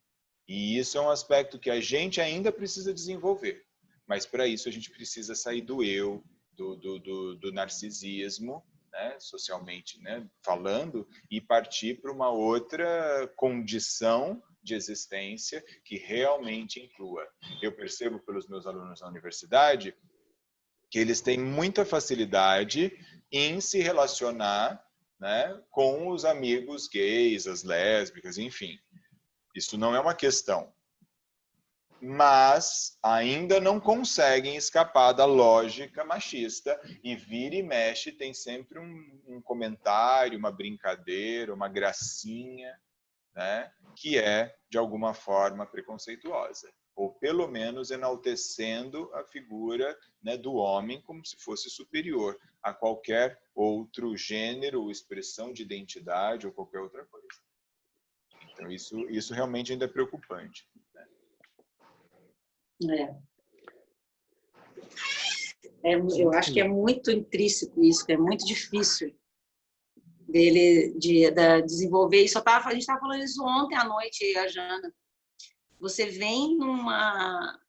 E isso é um aspecto que a gente ainda precisa desenvolver. Mas para isso a gente precisa sair do eu, do narcisismo, né, socialmente, né, falando, e partir para uma outra condição de existência que realmente inclua. Eu percebo pelos meus alunos na universidade que eles têm muita facilidade em se relacionar, né, com os amigos gays, as lésbicas, enfim. Isso não é uma questão. Mas ainda não conseguem escapar da lógica machista e vira e mexe tem sempre um comentário, uma brincadeira, uma gracinha, né, que é, de alguma forma, preconceituosa. Ou, pelo menos, enaltecendo a figura, né, do homem como se fosse superior a qualquer outro gênero ou expressão de identidade ou qualquer outra coisa. Então, isso realmente ainda é preocupante. Eu acho que é muito intrínseco isso, que é muito difícil dele de desenvolver isso. A gente estava falando isso ontem à noite, a Jana. Você vem numa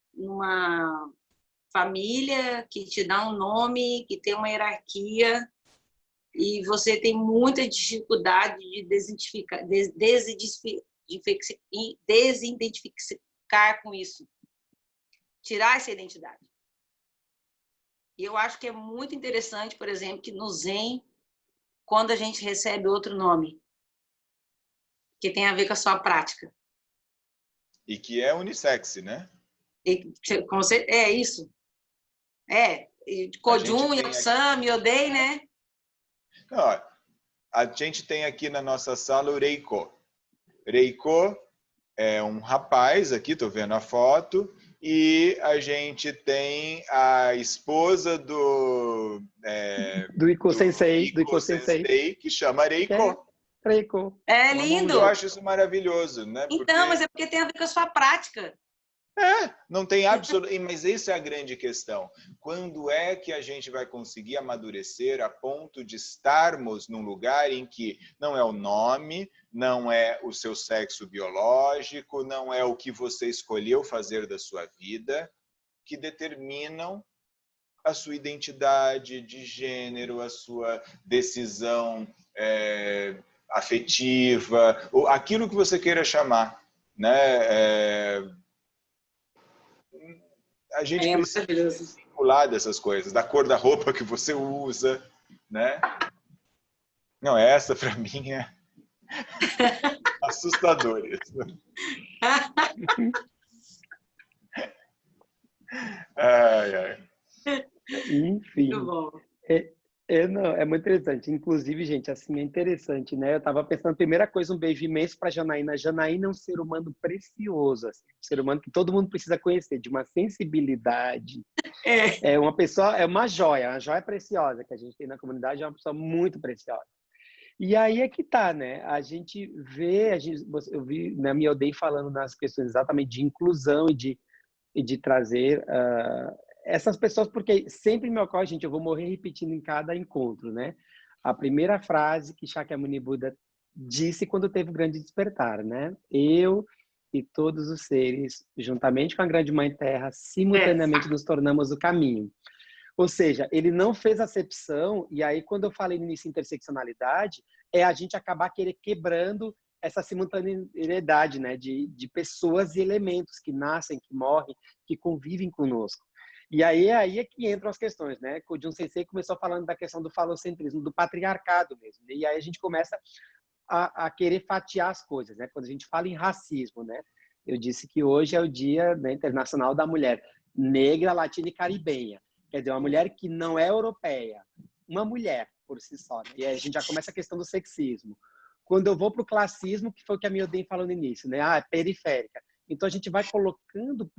família que te dá um nome, que tem uma hierarquia, e você tem muita dificuldade de desidentificar com isso. Tirar essa identidade. E eu acho que é muito interessante, por exemplo, que no Zen, quando a gente recebe outro nome, que tem a ver com a sua prática. E que é unissex, né? É isso. Kojun, Yoksam, Yodei, né? Não, a gente tem aqui na nossa sala o Reiko. Reiko é um rapaz, aqui estou vendo a foto, e a gente tem a esposa do Iko Sensei, que chama Reiko. Reiko. É lindo. Eu acho isso maravilhoso, né? Então, mas é porque tem a ver com a sua prática. Não tem absoluto, mas essa é a grande questão. Quando é que a gente vai conseguir amadurecer a ponto de estarmos num lugar em que não é o nome, não é o seu sexo biológico, não é o que você escolheu fazer da sua vida, que determinam a sua identidade de gênero, a sua decisão afetiva, ou aquilo que você queira chamar, né? A gente precisa circular dessas coisas, da cor da roupa que você usa, né? Não, essa para mim é assustadora. Ai. Enfim, Não, é muito interessante. Inclusive, gente, assim, é interessante, né? Eu estava pensando, primeira coisa, um beijo imenso para Janaína. Janaína é um ser humano precioso, assim, um ser humano que todo mundo precisa conhecer, de uma sensibilidade. É. É uma pessoa, é uma joia preciosa que a gente tem na comunidade, é uma pessoa muito preciosa. E aí é que tá, né? A gente vê, eu vi na minha Odei falando nas questões exatamente de inclusão e de trazer essas pessoas, porque sempre me ocorre, gente, eu vou morrer repetindo em cada encontro, né? A primeira frase que Shakyamuni Buda disse quando teve o grande despertar, né? Eu e todos os seres, juntamente com a grande mãe terra, simultaneamente nos tornamos o caminho. Ou seja, ele não fez acepção, e aí quando eu falei nisso interseccionalidade, é a gente acabar quebrando essa simultaneidade, né, de pessoas e elementos que nascem, que morrem, que convivem conosco. E aí é que entram as questões, né? O Jun Sensei começou falando da questão do falocentrismo, do patriarcado mesmo. E aí a gente começa a querer fatiar as coisas, né? Quando a gente fala em racismo, né? Eu disse que hoje é o Dia, né, Internacional da Mulher Negra, Latina e Caribenha. Quer dizer, uma mulher que não é europeia, uma mulher por si só. Né? E aí a gente já começa a questão do sexismo. Quando eu vou para o classismo, que foi o que a Miyodin falou no início, né? É periférica. Então a gente vai colocando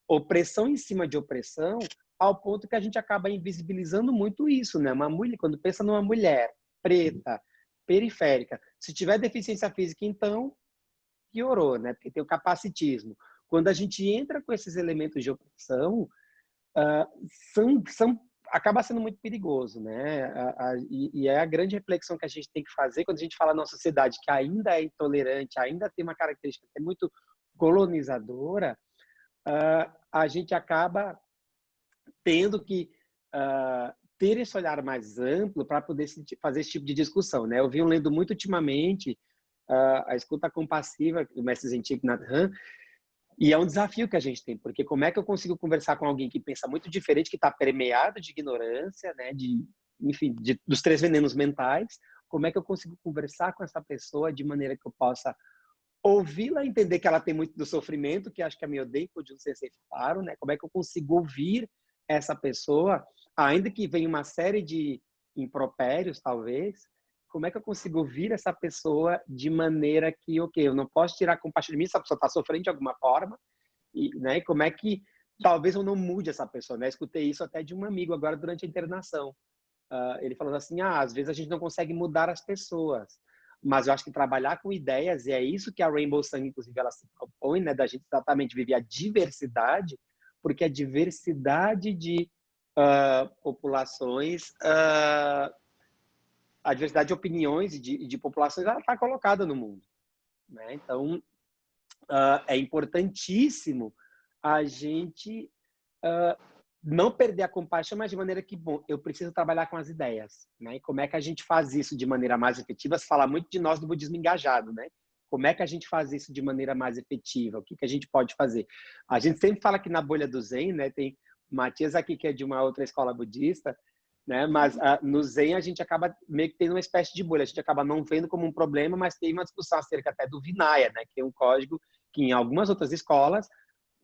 opressão em cima de opressão, ao ponto que a gente acaba invisibilizando muito isso, né? Uma mulher, quando pensa numa mulher preta, periférica, se tiver deficiência física, então piorou, né? Porque tem o capacitismo. Quando a gente entra com esses elementos de opressão, acaba sendo muito perigoso, né? E é a grande reflexão que a gente tem que fazer quando a gente fala numa sociedade que ainda é intolerante, ainda tem uma característica que é muito colonizadora, a gente acaba tendo que ter esse olhar mais amplo para poder fazer esse tipo de discussão, né? Eu venho lendo muito ultimamente a escuta compassiva do mestre Zentik Nhat Hanh, e é um desafio que a gente tem, porque como é que eu consigo conversar com alguém que pensa muito diferente, que está permeado de ignorância, né, enfim, dos 3 venenos mentais, como é que eu consigo conversar com essa pessoa de maneira que eu possa ouvi-la, entender que ela tem muito do sofrimento, que acho que a Miyodei e o Jun Sensei falaram, né, como é que eu consigo ouvir essa pessoa, ainda que venha uma série de impropérios, talvez, como é que eu consigo ouvir essa pessoa de maneira que, ok, eu não posso tirar compaixão de mim, essa pessoa está sofrendo de alguma forma, e, né, como é que talvez eu não mude essa pessoa, né? Escutei isso até de um amigo agora durante a internação. Ele falando assim, às vezes a gente não consegue mudar as pessoas, mas eu acho que trabalhar com ideias, e é isso que a Rainbow Sun, inclusive, ela se propõe, né, da gente exatamente viver a diversidade, porque a diversidade de populações, a diversidade de opiniões e de populações, ela está colocada no mundo, né? Então, é importantíssimo a gente não perder a compaixão, mas de maneira que, bom, eu preciso trabalhar com as ideias, né? E como é que a gente faz isso de maneira mais efetiva? Se fala muito de nós do budismo engajado, né? Como é que a gente faz isso de maneira mais efetiva? O que a gente pode fazer? A gente sempre fala que na bolha do Zen, né? Tem o Matias aqui, que é de uma outra escola budista, né? Mas no Zen a gente acaba meio que tendo uma espécie de bolha. A gente acaba não vendo como um problema, mas tem uma discussão acerca até do Vinaya, né? Que é um código que em algumas outras escolas,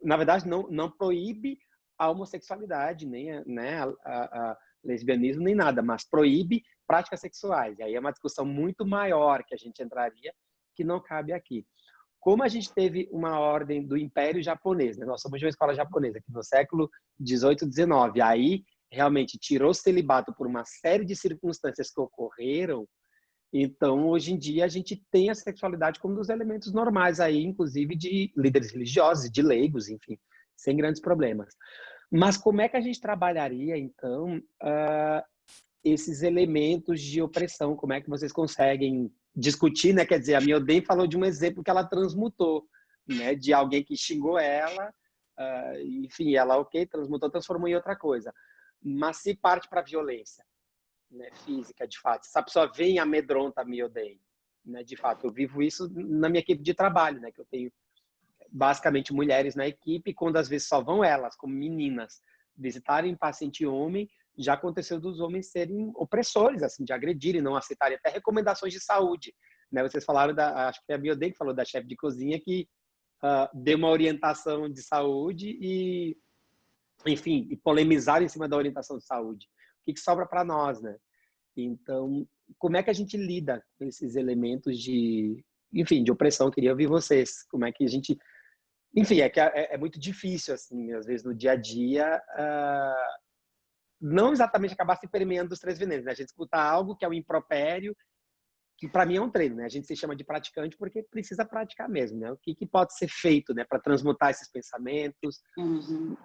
na verdade, não proíbe a homossexualidade, nem né, a lesbianismo, nem nada, mas proíbe práticas sexuais. E aí é uma discussão muito maior que a gente entraria, que não cabe aqui. Como a gente teve uma ordem do Império Japonês, né? Nós somos de uma escola japonesa, que no século 18, 19, aí realmente tirou o celibato por uma série de circunstâncias que ocorreram. Então, hoje em dia, a gente tem a sexualidade como um dos elementos normais aí, inclusive de líderes religiosos, de leigos, enfim, sem grandes problemas. Mas como é que a gente trabalharia, então, esses elementos de opressão? Como é que vocês conseguem discutir, né? Quer dizer, a Miyodin falou de um exemplo que ela transmutou, né? De alguém que xingou ela, enfim, ela, ok, transmutou, transformou em outra coisa. Mas se parte para a violência, né, física, de fato, essa pessoa vem e amedronta a Miyodin, né? De fato, eu vivo isso na minha equipe de trabalho, né? Que eu tenho basicamente mulheres na equipe, quando às vezes só vão elas, como meninas, visitarem paciente homem, já aconteceu dos homens serem opressores, assim, de agredirem, não aceitarem até recomendações de saúde, né? Vocês falaram acho que foi a Miyodin que falou da chefe de cozinha que deu uma orientação de saúde e, enfim, e polemizaram em cima da orientação de saúde. que sobra para nós, né? Então, como é que a gente lida com esses elementos de, enfim, de opressão? Eu queria ouvir vocês. Como é que a gente... Enfim, é muito difícil, assim, às vezes no dia a dia, não exatamente acabar se permeando dos três venenos, né? A gente escuta algo que é um impropério, que para mim é um treino, né? A gente se chama de praticante porque precisa praticar mesmo, né? O que pode ser feito, né, para transmutar esses pensamentos,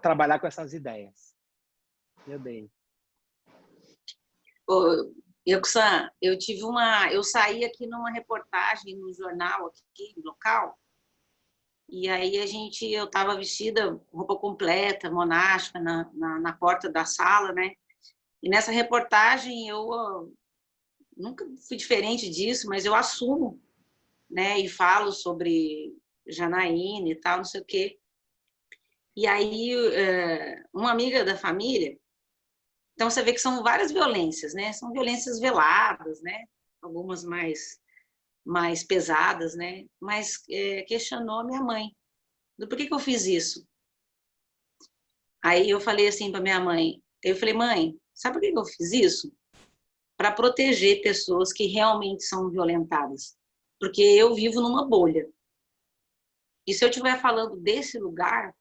trabalhar com essas ideias. Meu bem. Eu saí aqui numa reportagem no jornal aqui local, e aí eu estava vestida roupa completa, monástica, na porta da sala, né? E nessa reportagem eu nunca fui diferente disso, mas eu assumo, né? E falo sobre Janaína e tal, não sei o quê. E aí uma amiga da família, então você vê que são várias violências, né? São violências veladas, né? Algumas mais pesadas, né? Mas questionou a minha mãe do porquê que eu fiz isso. Aí eu falei assim para minha mãe, eu falei, mãe, sabe por que eu fiz isso? Para proteger pessoas que realmente são violentadas, porque eu vivo numa bolha. E se eu estiver falando desse lugar,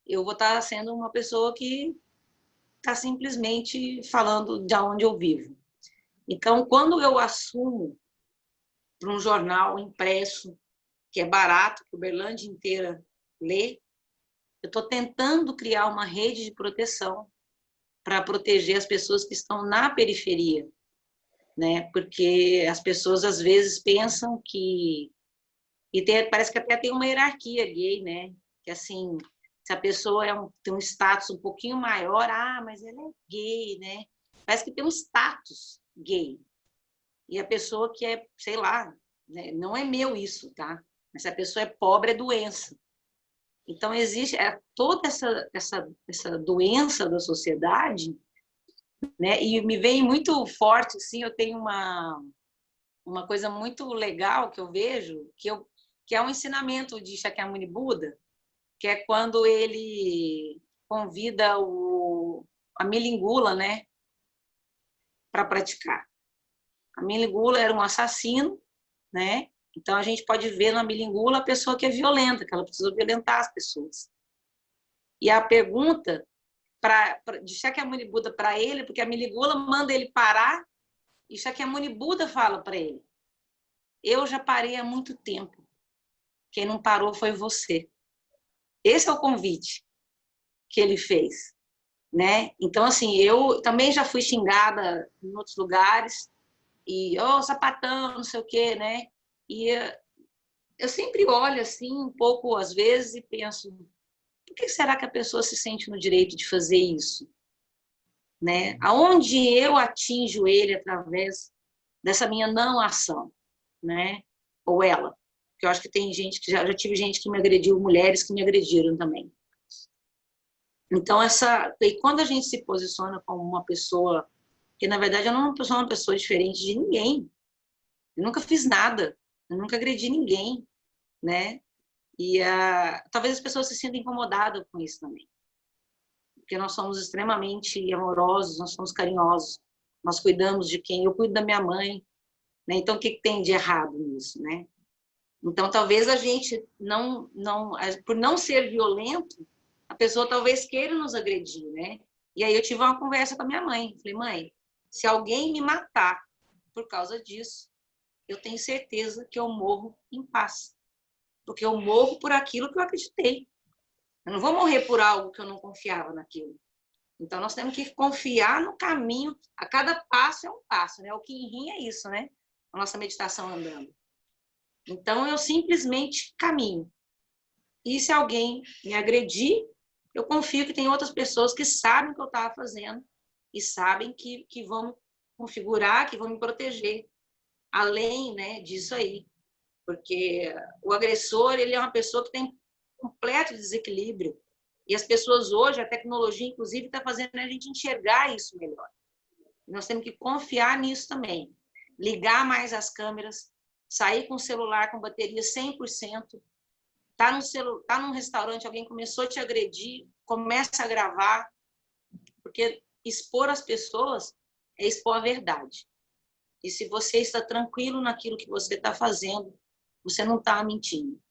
eu vou estar sendo uma pessoa que está simplesmente falando de onde eu vivo. Então, quando eu assumo para um jornal impresso, que é barato, que a Uberlândia inteira lê, eu estou tentando criar uma rede de proteção para proteger as pessoas que estão na periferia, né? Porque as pessoas às vezes pensam que parece que até tem uma hierarquia gay, né? Que assim, se a pessoa tem um status um pouquinho maior, mas ela é gay, né? Parece que tem um status gay. E a pessoa que é, sei lá, né? Não é meu isso, tá? Mas se a pessoa é pobre, é doença. Então, existe toda essa doença da sociedade, né? E me vem muito forte, assim, eu tenho uma coisa muito legal que eu vejo, que é um ensinamento de Shakyamuni Buda, que é quando ele convida a Milingula, né, para praticar. A Milingula era um assassino, né? Então, a gente pode ver na Milingula a pessoa que é violenta, que ela precisa violentar as pessoas. E a pergunta de Shakyamuni Buda para ele, porque a Milingula manda ele parar, e Shakyamuni Buda fala para ele, eu já parei há muito tempo. Quem não parou foi você. Esse é o convite que ele fez, né? Então, assim, eu também já fui xingada em outros lugares, e, sapatão, não sei o quê, né? E eu sempre olho, assim, um pouco, às vezes, e penso, por que será que a pessoa se sente no direito de fazer isso? Né? Aonde eu atinjo ele através dessa minha não ação, né? Ou ela. Porque eu acho que tem gente que já tive gente que me agrediu, mulheres que me agrediram também. Então, e quando a gente se posiciona como uma pessoa, que na verdade eu não sou uma pessoa diferente de ninguém, eu nunca fiz nada, eu nunca agredi ninguém, né? E talvez as pessoas se sintam incomodadas com isso também, porque nós somos extremamente amorosos, nós somos carinhosos, nós cuidamos de quem? Eu cuido da minha mãe, né? Então o que tem de errado nisso, né? Então talvez a gente por não ser violento, a pessoa talvez queira nos agredir, né? E aí eu tive uma conversa com a minha mãe. Falei, mãe, se alguém me matar por causa disso, eu tenho certeza que eu morro em paz. Porque eu morro por aquilo que eu acreditei. Eu não vou morrer por algo que eu não confiava naquilo. Então, nós temos que confiar no caminho. A cada passo é um passo, né? O Kinhin é isso, né? A nossa meditação andando. Então, eu simplesmente caminho. E se alguém me agredir, eu confio que tem outras pessoas que sabem o que eu estava fazendo e sabem que vão configurar, que vão me proteger. Além, né, disso aí. Porque o agressor, ele é uma pessoa que tem completo desequilíbrio. E as pessoas hoje, a tecnologia, inclusive, está fazendo a gente enxergar isso melhor. Nós temos que confiar nisso também. Ligar mais as câmeras, sair com o celular com bateria 100%, tá num restaurante, alguém começou a te agredir, começa a gravar, porque expor as pessoas é expor a verdade. E se você está tranquilo naquilo que você está fazendo, você não está mentindo.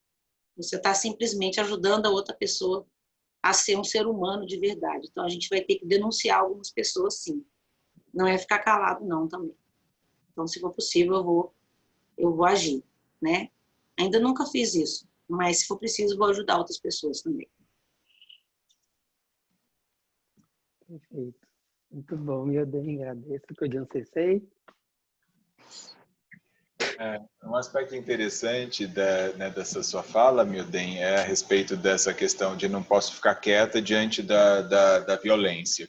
Você está simplesmente ajudando a outra pessoa a ser um ser humano de verdade. Então, a gente vai ter que denunciar algumas pessoas, sim. Não é ficar calado, não, também. Então, se for possível, eu vou agir, né? Ainda nunca fiz isso, mas se for preciso, vou ajudar outras pessoas também. Perfeito. Muito bom, meu Deus, agradeço que eu não sei. Um aspecto interessante dessa sua fala, Milden, é a respeito dessa questão de não posso ficar quieta diante da violência.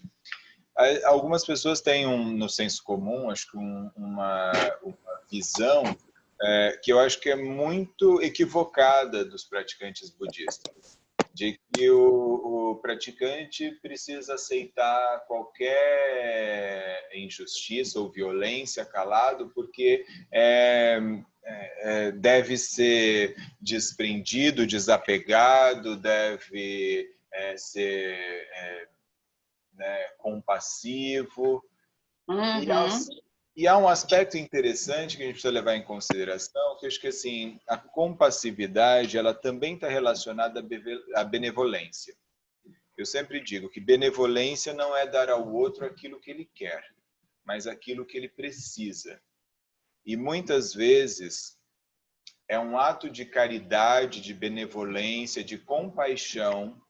Algumas pessoas têm, no senso comum, acho que uma visão que eu acho que é muito equivocada dos praticantes budistas, de que o praticante precisa aceitar qualquer injustiça ou violência calado, porque deve ser desprendido, desapegado, deve ser compassivo. Uhum. E há um aspecto interessante que a gente precisa levar em consideração, que eu acho que assim, a compassividade ela também está relacionada à benevolência. Eu sempre digo que benevolência não é dar ao outro aquilo que ele quer, mas aquilo que ele precisa. E muitas vezes é um ato de caridade, de benevolência, de compaixão,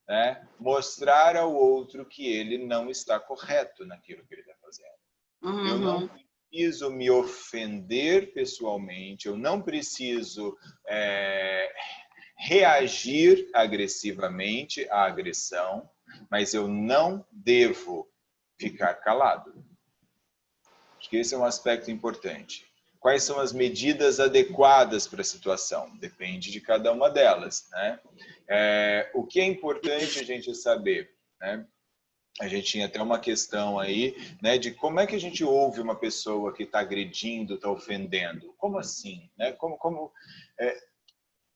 né? Mostrar ao outro que ele não está correto naquilo que ele está fazendo. Uhum. Eu não preciso me ofender pessoalmente, eu não preciso reagir agressivamente à agressão, mas eu não devo ficar calado. Acho que esse é um aspecto importante. Quais são as medidas adequadas para a situação? Depende de cada uma delas, né? O que é importante a gente saber, né? A gente tinha até uma questão aí, né, de como é que a gente ouve uma pessoa que está agredindo, está ofendendo. Como assim? Né?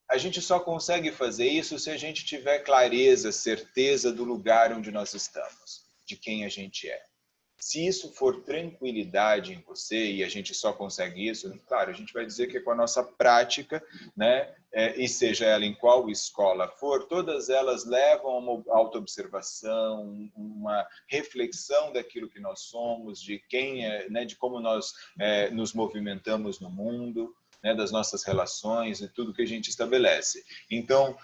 A gente só consegue fazer isso se a gente tiver clareza, certeza do lugar onde nós estamos, de quem a gente é. Se isso for tranquilidade em você, e a gente só consegue isso, claro, a gente vai dizer que é com a nossa prática, né? E seja ela em qual escola for, todas elas levam a uma autoobservação, uma reflexão daquilo que nós somos, de quem é, né? De como nós nos movimentamos no mundo, né, das nossas relações e tudo que a gente estabelece. Então,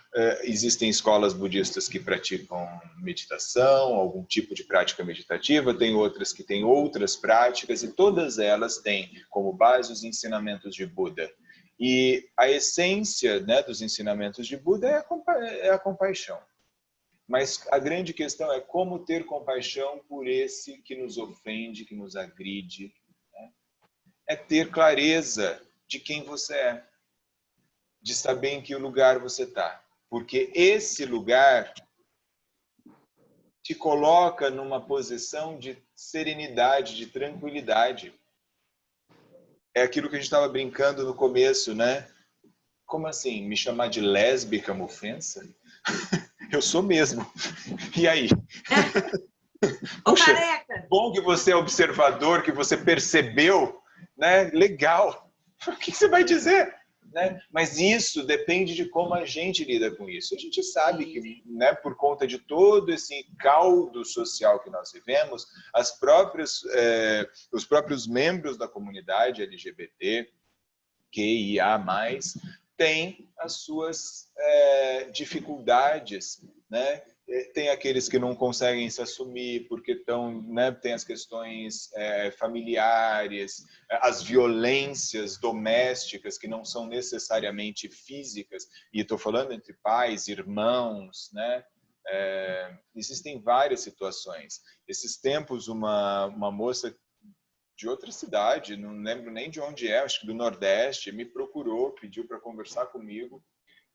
existem escolas budistas que praticam meditação, algum tipo de prática meditativa, tem outras que têm outras práticas, e todas elas têm como base os ensinamentos de Buda. E a essência, né, dos ensinamentos de Buda é a compaixão. Mas a grande questão é como ter compaixão por esse que nos ofende, que nos agride, né? É ter clareza de quem você é, de saber em que lugar você está. Porque esse lugar te coloca numa posição de serenidade, de tranquilidade. É aquilo que a gente estava brincando no começo, né? Como assim? Me chamar de lésbica é uma ofensa? Eu sou mesmo. E aí? Puxa, bom que você é observador, que você percebeu, né? Legal. O que você vai dizer? Né? Mas isso depende de como a gente lida com isso. A gente sabe que, né, por conta de todo esse caldo social que nós vivemos, os próprios membros da comunidade LGBT, QIA+, têm as suas dificuldades, né? Tem aqueles que não conseguem se assumir porque estão, né, tem as questões familiares, as violências domésticas que não são necessariamente físicas, e estou falando entre pais, irmãos, né? Existem várias situações. Esses tempos, uma moça de outra cidade, não lembro nem de onde é, acho que do Nordeste, me procurou, pediu para conversar comigo,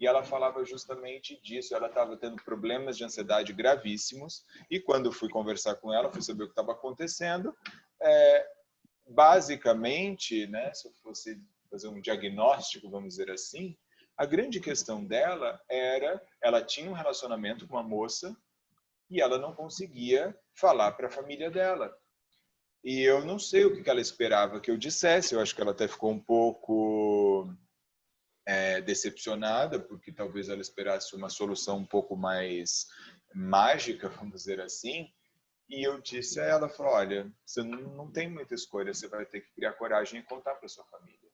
e ela falava justamente disso. Ela estava tendo problemas de ansiedade gravíssimos, e quando fui conversar com ela, fui saber o que estava acontecendo. Basicamente, né, se eu fosse fazer um diagnóstico, vamos dizer assim, a grande questão dela era, ela tinha um relacionamento com uma moça, e ela não conseguia falar para a família dela. E eu não sei o que ela esperava que eu dissesse, eu acho que ela até ficou um pouco decepcionada, porque talvez ela esperasse uma solução um pouco mais mágica, vamos dizer assim. E eu disse a ela, falou, olha, você não tem muita escolha, você vai ter que criar coragem e contar para sua família.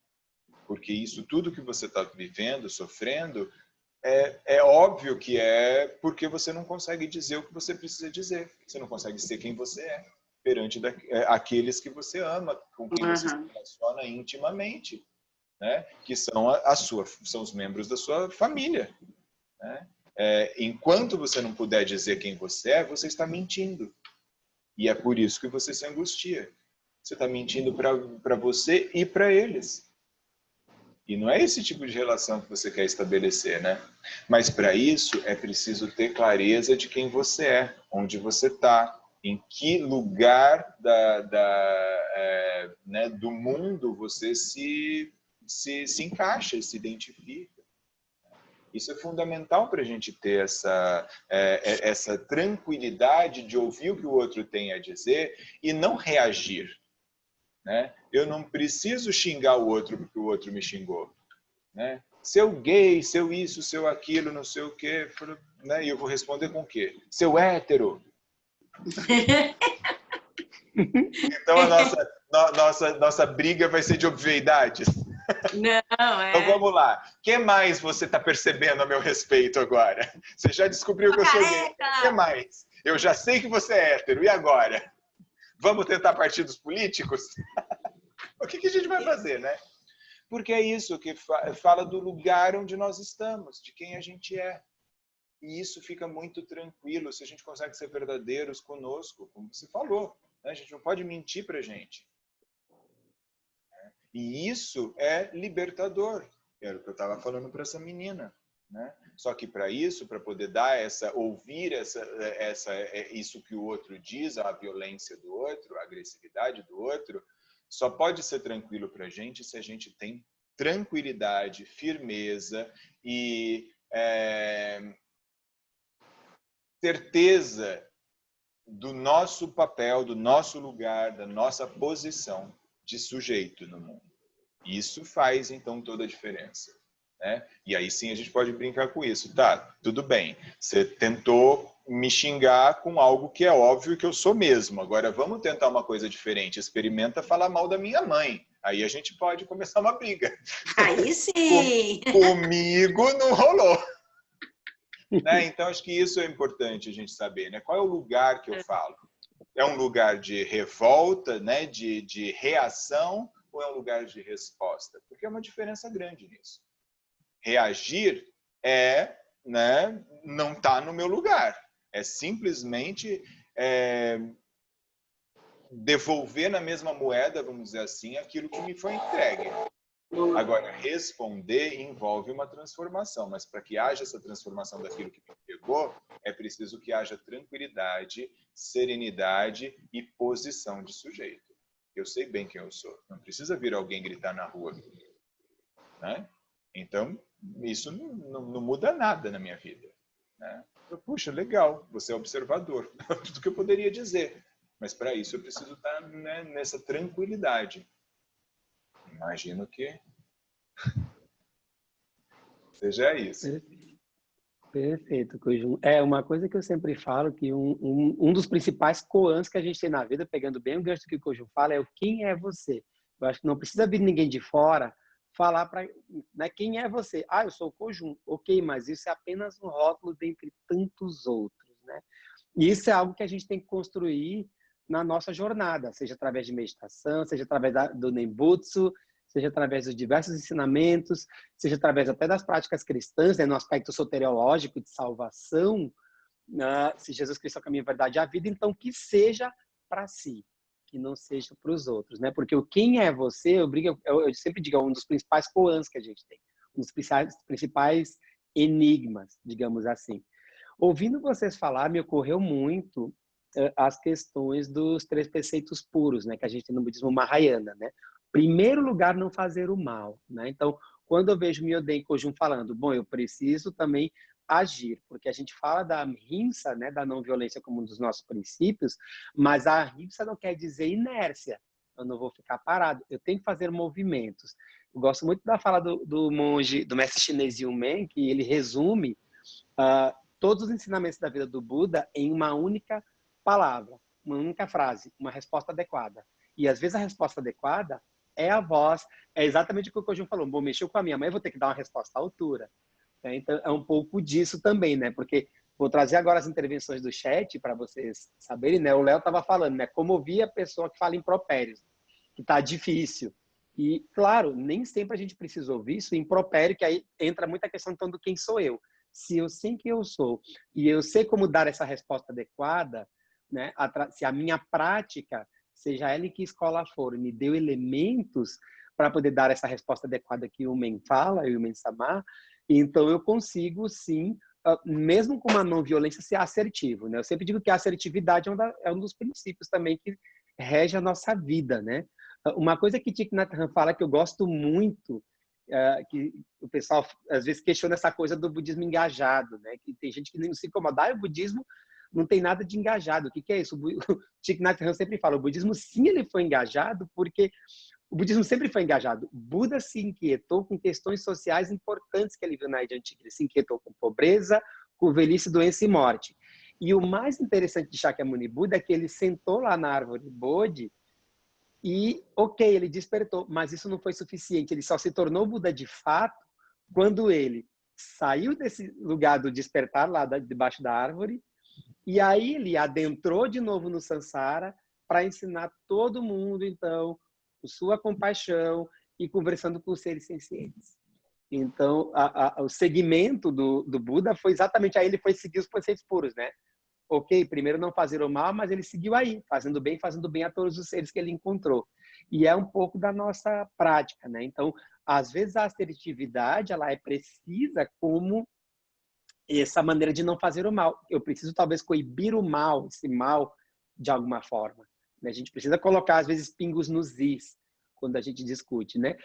Porque isso tudo que você está vivendo, sofrendo, é óbvio que é porque você não consegue dizer o que você precisa dizer. Você não consegue ser quem você é perante aqueles que você ama, com quem você se relaciona intimamente, né? Que são são os membros da sua família, né? Enquanto você não puder dizer quem você está mentindo. E é por isso que você se angustia. Você está mentindo para você e para eles. E não é esse tipo de relação que você quer estabelecer, né? Mas para isso é preciso ter clareza de quem você é, onde você está, em que lugar do mundo você se encaixa, se identifica. Isso é fundamental para a gente ter essa tranquilidade de ouvir o que o outro tem a dizer e não reagir. Né? Eu não preciso xingar o outro porque o outro me xingou. Né? Seu gay, seu isso, seu aquilo, não sei o quê. Né? E eu vou responder com o quê? Seu hétero. Então a nossa briga vai ser de obviedades. Não, Então vamos lá. O que mais você está percebendo a meu respeito agora? Você já descobriu que eu sou gay. O que mais? Eu já sei que você é hétero. E agora? Vamos tentar partidos políticos? O que a gente vai fazer, né? Porque é isso que fala do lugar onde nós estamos, de quem a gente é. E isso fica muito tranquilo se a gente consegue ser verdadeiros conosco, como você falou. Né? A gente não pode mentir para a gente. E isso é libertador. Era o que eu estava falando para essa menina. Né? Só que para isso, para poder dar ouvir isso que o outro diz, a violência do outro, a agressividade do outro, só pode ser tranquilo para a gente se a gente tem tranquilidade, firmeza e certeza do nosso papel, do nosso lugar, da nossa posição de sujeito no mundo. Isso faz, então, toda a diferença. Né? E aí sim a gente pode brincar com isso. Tá, tudo bem. Você tentou me xingar com algo que é óbvio que eu sou mesmo. Agora vamos tentar uma coisa diferente. Experimenta falar mal da minha mãe. Aí a gente pode começar uma briga. Aí sim! Comigo não rolou. Né? Então acho que isso é importante a gente saber. Né? Qual é o lugar que eu falo? É um lugar de revolta, né? de reação, ou é um lugar de resposta? Porque é uma diferença grande nisso. Reagir né, não está no meu lugar. É simplesmente devolver na mesma moeda, vamos dizer assim, aquilo que me foi entregue. Agora, responder envolve uma transformação, mas para que haja essa transformação daquilo que me pegou, é preciso que haja tranquilidade, serenidade e posição de sujeito. Eu sei bem quem eu sou. Não precisa vir alguém gritar na rua. Né? Então, isso não muda nada na minha vida. Né? Puxa, legal, você é observador. Tudo que eu poderia dizer. Mas para isso eu preciso estar, né, nessa tranquilidade. Imagino que seja isso. Perfeito, Cojum. É uma coisa que eu sempre falo, que um dos principais koans que a gente tem na vida, pegando bem o gancho que o Cojum fala, é o quem é você. Eu acho que não precisa vir ninguém de fora falar para, né, quem é você. Ah, eu sou o Cojum. Ok, mas isso é apenas um rótulo dentre tantos outros, né? E isso é algo que a gente tem que construir na nossa jornada, seja através de meditação, seja através do Nembutsu, seja através dos diversos ensinamentos, seja através até das práticas cristãs, né, no aspecto soteriológico de salvação, né, se Jesus Cristo é o caminho, a verdade e a vida, então que seja para si, que não seja para os outros, né? Porque o quem é você, eu sempre digo, é um dos principais koans que a gente tem, um dos principais enigmas, digamos assim. Ouvindo vocês falar, me ocorreu muito as questões dos 3 preceitos puros, né, que a gente tem no budismo Mahayana, né? Primeiro lugar, não fazer o mal, né? Então, quando eu vejo Myoden Kojun falando, bom, eu preciso também agir, porque a gente fala da ahimsa, né, da não violência como um dos nossos princípios, mas a ahimsa não quer dizer inércia. Eu não vou ficar parado, eu tenho que fazer movimentos. Eu gosto muito da fala do monge, do mestre chinês Yu Men, que ele resume todos os ensinamentos da vida do Buda em uma única palavra, uma única frase, uma resposta adequada. E às vezes a resposta adequada é a voz, é exatamente o que o Kojun falou. Bom, mexeu com a minha mãe, eu vou ter que dar uma resposta à altura. Então, é um pouco disso também, né? Porque vou trazer agora as intervenções do chat para vocês saberem, né? O Léo estava falando, né? Como ouvir a pessoa que fala impropérios, que está difícil. E, claro, nem sempre a gente precisa ouvir isso impropério, que aí entra muita questão então do quem sou eu. Se eu sei quem eu sou e eu sei como dar essa resposta adequada, né? Se a minha prática, seja ela em que escola for, me deu elementos para poder dar essa resposta adequada que o Men fala, o Men Samar, então eu consigo, sim, mesmo com uma não violência, ser assertivo, né? Eu sempre digo que a assertividade é um dos princípios também que rege a nossa vida, né? Uma coisa que Thich Nhat Hanh fala que eu gosto muito, que o pessoal às vezes questiona essa coisa do budismo engajado, né? Que tem gente que nem se incomoda, o budismo não tem nada de engajado. O que é isso? O Thich Nhat Hanh sempre fala, o budismo sim, ele foi engajado porque o budismo sempre foi engajado. O Buda se inquietou com questões sociais importantes que ele viu na Índia Antiga. Ele se inquietou com pobreza, com velhice, doença e morte. E o mais interessante de Shakyamuni Buda é que ele sentou lá na árvore Bodhi e, ok, ele despertou, mas isso não foi suficiente. Ele só se tornou Buda de fato quando ele saiu desse lugar do despertar lá debaixo da árvore e aí ele adentrou de novo no Sansara para ensinar todo mundo, então, sua compaixão e conversando com os seres sencientes. Então, o segmento do Buda foi exatamente aí, ele foi seguir os preceitos puros, né? Ok, primeiro não fazer o mal, mas ele seguiu aí, fazendo bem a todos os seres que ele encontrou. E é um pouco da nossa prática, né? Então, às vezes a assertividade, ela é precisa como essa maneira de não fazer o mal. Eu preciso talvez coibir o mal, esse mal, de alguma forma. A gente precisa colocar, às vezes, pingos nos is, quando a gente discute, né?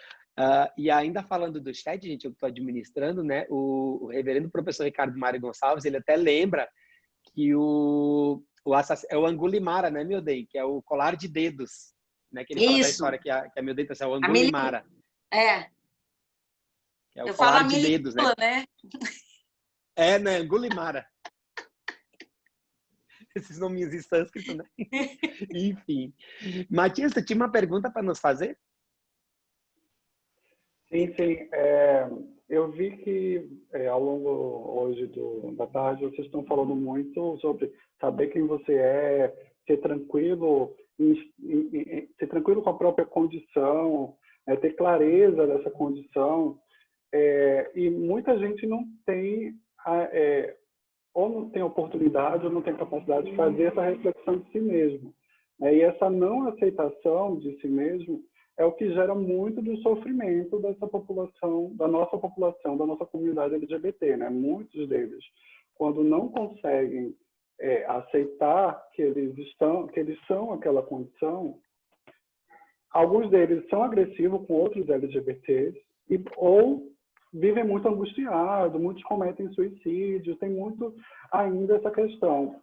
E ainda falando do chat, gente, eu estou administrando, né? O reverendo professor Ricardo Mário Gonçalves, ele até lembra que é o Angulimara, né, meu bem? Que é o colar de dedos, né? Que ele fala da história que a meu dedo é o Angulimara. É. Que é o colar de dedos, né? Né? Angulimara. Esses nominhos em sânscrito, né? Enfim. Matias, você tinha uma pergunta para nos fazer? Sim. Eu vi que ao longo hoje da tarde vocês estão falando muito sobre saber quem você é, ser tranquilo com a própria condição, ter clareza dessa condição. E muita gente não tem ou não tem oportunidade ou não tem capacidade de fazer essa reflexão de si mesmo. E essa não aceitação de si mesmo é o que gera muito do sofrimento dessa população, da nossa comunidade LGBT, né? Muitos deles, quando não conseguem aceitar que eles são aquela condição, alguns deles são agressivos com outros LGBTs ou vivem muito angustiados, muitos cometem suicídio, tem muito ainda essa questão,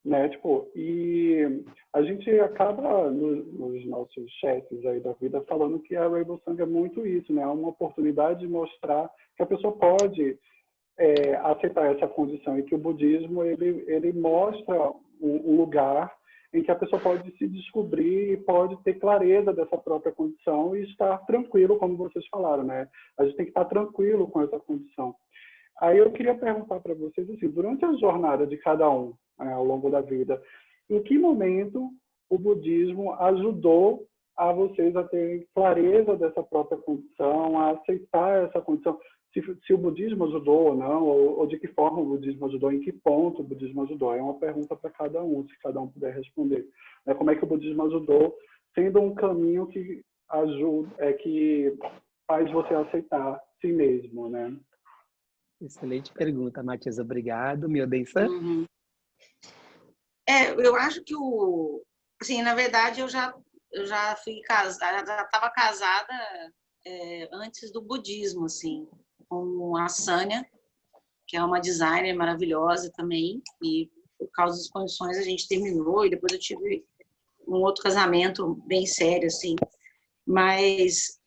né? E a gente acaba nos nossos chats aí da vida falando que a Rainbow Song é muito isso, né? É uma oportunidade de mostrar que a pessoa pode aceitar essa condição e que o budismo ele mostra um lugar em que a pessoa pode se descobrir, pode ter clareza dessa própria condição e estar tranquilo, como vocês falaram, né? A gente tem que estar tranquilo com essa condição. Aí eu queria perguntar para vocês, assim, durante a jornada de cada um, ao longo da vida, em que momento o budismo ajudou a vocês a terem clareza dessa própria condição, a aceitar essa condição? Se o budismo ajudou ou não, ou de que forma o budismo ajudou, em que ponto o budismo ajudou. É uma pergunta para cada um, se cada um puder responder. Como é que o budismo ajudou, sendo um caminho que ajuda, que faz você aceitar si mesmo, né? Excelente pergunta, Matias. Obrigado. Mioden-san? Uhum. Eu acho que assim, na verdade, eu já fui casada, já estava casada antes do budismo, assim, com a Sânia, que é uma designer maravilhosa também, e por causa das condições a gente terminou, e depois eu tive um outro casamento bem sério, assim. Mas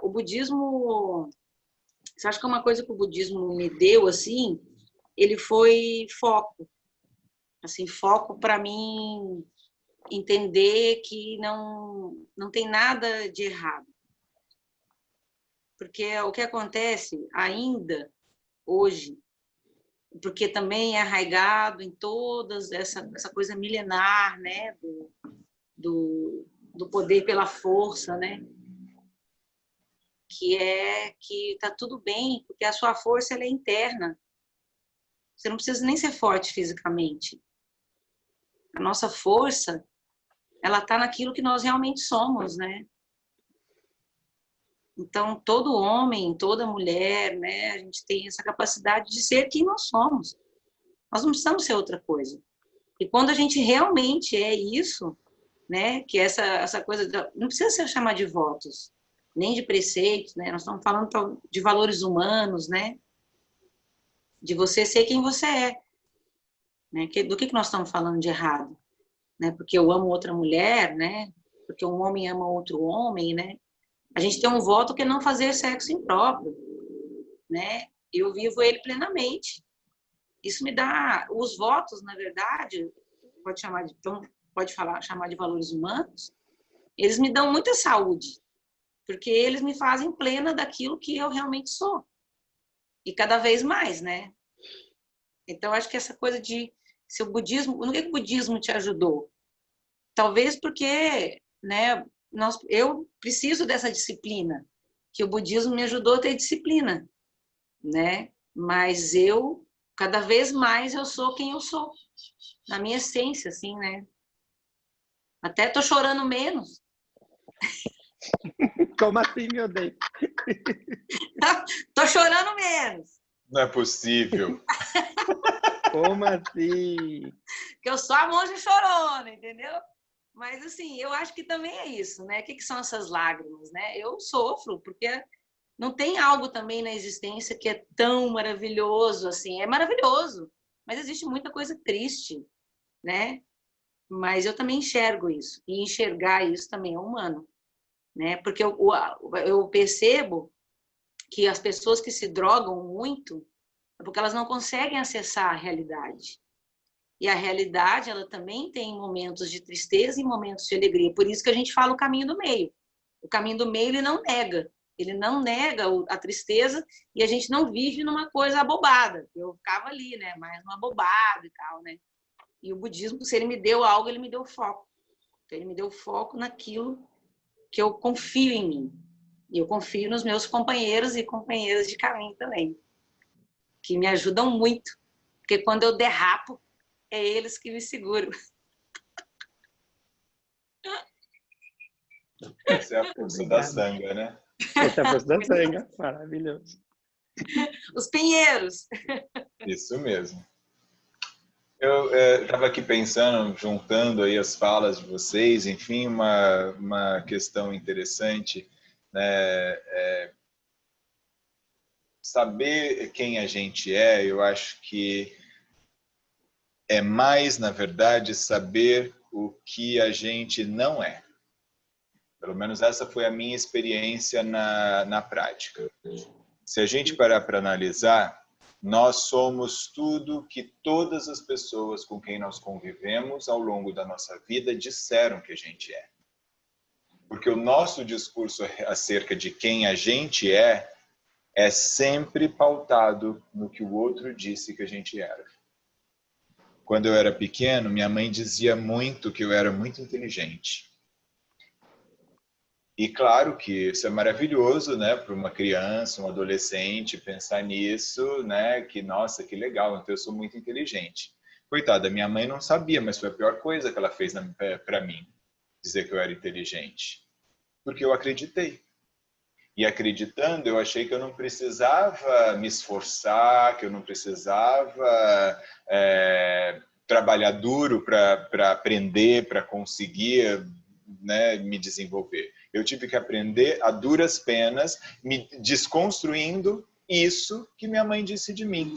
o budismo, você acha que uma coisa que o budismo me deu, assim, ele foi foco. Assim, foco para mim entender que não tem nada de errado. Porque o que acontece ainda hoje, porque também é arraigado em todas essa coisa milenar, né, do poder pela força, né, que tá tudo bem, porque a sua força ela é interna. Você não precisa nem ser forte fisicamente. A nossa força, ela tá naquilo que nós realmente somos, né? Então, todo homem, toda mulher, né, a gente tem essa capacidade de ser quem nós somos. Nós não precisamos ser outra coisa. E quando a gente realmente é isso, né, que essa coisa, não precisa ser chamar de votos, nem de preceitos, né? Nós estamos falando de valores humanos, né? De você ser quem você é. Né? Do que nós estamos falando de errado? Né? Porque eu amo outra mulher, né? Porque um homem ama outro homem, né? A gente tem um voto que é não fazer sexo impróprio, né? Eu vivo ele plenamente. Isso me dá os votos, na verdade, chamar de valores humanos. Eles me dão muita saúde, porque eles me fazem plena daquilo que eu realmente sou. E cada vez mais, né? Então acho que essa coisa de se o budismo, no que o budismo te ajudou? Talvez porque, né, eu preciso dessa disciplina, que o budismo me ajudou a ter disciplina, né? Mas cada vez mais eu sou quem eu sou, na minha essência, assim, né? Até tô chorando menos. Como assim, meu Deus? Tô chorando menos. Não é possível. Como assim? Que eu sou a monja chorona, entendeu? Mas, assim, eu acho que também é isso, né? O que são essas lágrimas, né? Eu sofro, porque não tem algo também na existência que é tão maravilhoso, assim. É maravilhoso, mas existe muita coisa triste, né? Mas eu também enxergo isso. E enxergar isso também é humano, né? Porque eu percebo que as pessoas que se drogam muito é porque elas não conseguem acessar a realidade. E a realidade, ela também tem momentos de tristeza e momentos de alegria. Por isso que a gente fala o caminho do meio. O caminho do meio, ele não nega. Ele não nega a tristeza e a gente não vive numa coisa abobada. Eu ficava ali, né? Mais numa bobada e tal, né? E o budismo, se ele me deu algo, ele me deu foco. Então, ele me deu foco naquilo que eu confio em mim. E eu confio nos meus companheiros e companheiras de caminho também, que me ajudam muito. Porque quando eu derrapo, é eles que me seguram. Essa é a força da sanga, né? Essa é a força da sanga. Maravilhoso. Os pinheiros. Isso mesmo. Eu estava aqui pensando, juntando aí as falas de vocês, enfim, uma questão interessante, né? Saber quem a gente é, eu acho que é mais, na verdade, saber o que a gente não é. Pelo menos essa foi a minha experiência na prática. Se a gente parar para analisar, nós somos tudo que todas as pessoas com quem nós convivemos ao longo da nossa vida disseram que a gente é. Porque o nosso discurso acerca de quem a gente é sempre pautado no que o outro disse que a gente era. Quando eu era pequeno, minha mãe dizia muito que eu era muito inteligente. E claro que isso é maravilhoso, né, para uma criança, um adolescente pensar nisso, né, que nossa, que legal, então eu sou muito inteligente. Coitada, minha mãe não sabia, mas foi a pior coisa que ela fez para mim, dizer que eu era inteligente. Porque eu acreditei. E acreditando, eu achei que eu não precisava me esforçar, que eu não precisava trabalhar duro para aprender, para conseguir, né, me desenvolver. Eu tive que aprender a duras penas, me desconstruindo isso que minha mãe disse de mim.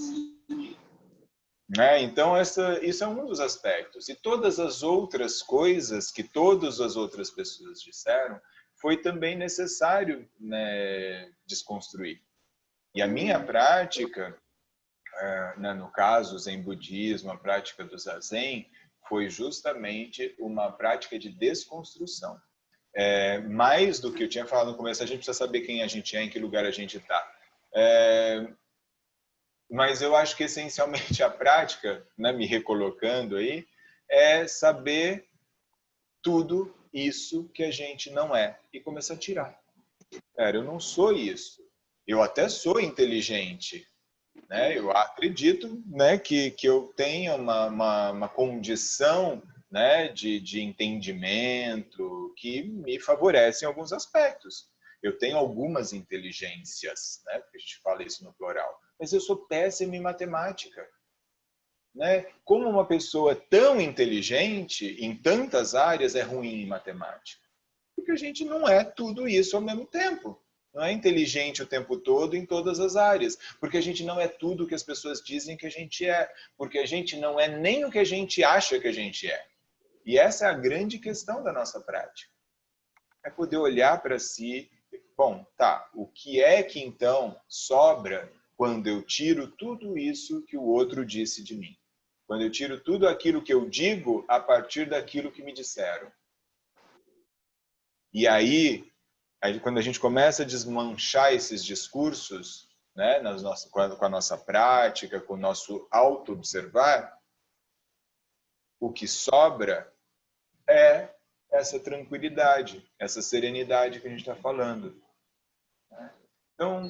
né? Então, isso é um dos aspectos. E todas as outras coisas que todas as outras pessoas disseram, foi também necessário, né, desconstruir. E a minha prática, né, no caso, o Zen Budismo, a prática do Zazen, foi justamente uma prática de desconstrução. Mais do que eu tinha falado no começo, a gente precisa saber quem a gente é, em que lugar a gente está. Mas eu acho que essencialmente a prática, né, me recolocando aí, é saber tudo isso que a gente não é e começar a tirar. Cara, eu não sou isso. Eu até sou inteligente, né? Eu acredito, né, que eu tenha uma condição, né, de entendimento que me favorece em alguns aspectos. Eu tenho algumas inteligências, né, porque a gente fala isso no plural, mas eu sou péssimo em matemática. Né? Como uma pessoa tão inteligente em tantas áreas é ruim em matemática? Porque a gente não é tudo isso ao mesmo tempo. Não é inteligente o tempo todo em todas as áreas. Porque a gente não é tudo o que as pessoas dizem que a gente é. Porque a gente não é nem o que a gente acha que a gente é. E essa é a grande questão da nossa prática. É poder olhar para si. Bom, tá, o que é que então sobra quando eu tiro tudo isso que o outro disse de mim? Quando eu tiro tudo aquilo que eu digo a partir daquilo que me disseram. E aí quando a gente começa a desmanchar esses discursos, né, com a nossa prática, com o nosso auto-observar, o que sobra é essa tranquilidade, essa serenidade que a gente está falando. Então,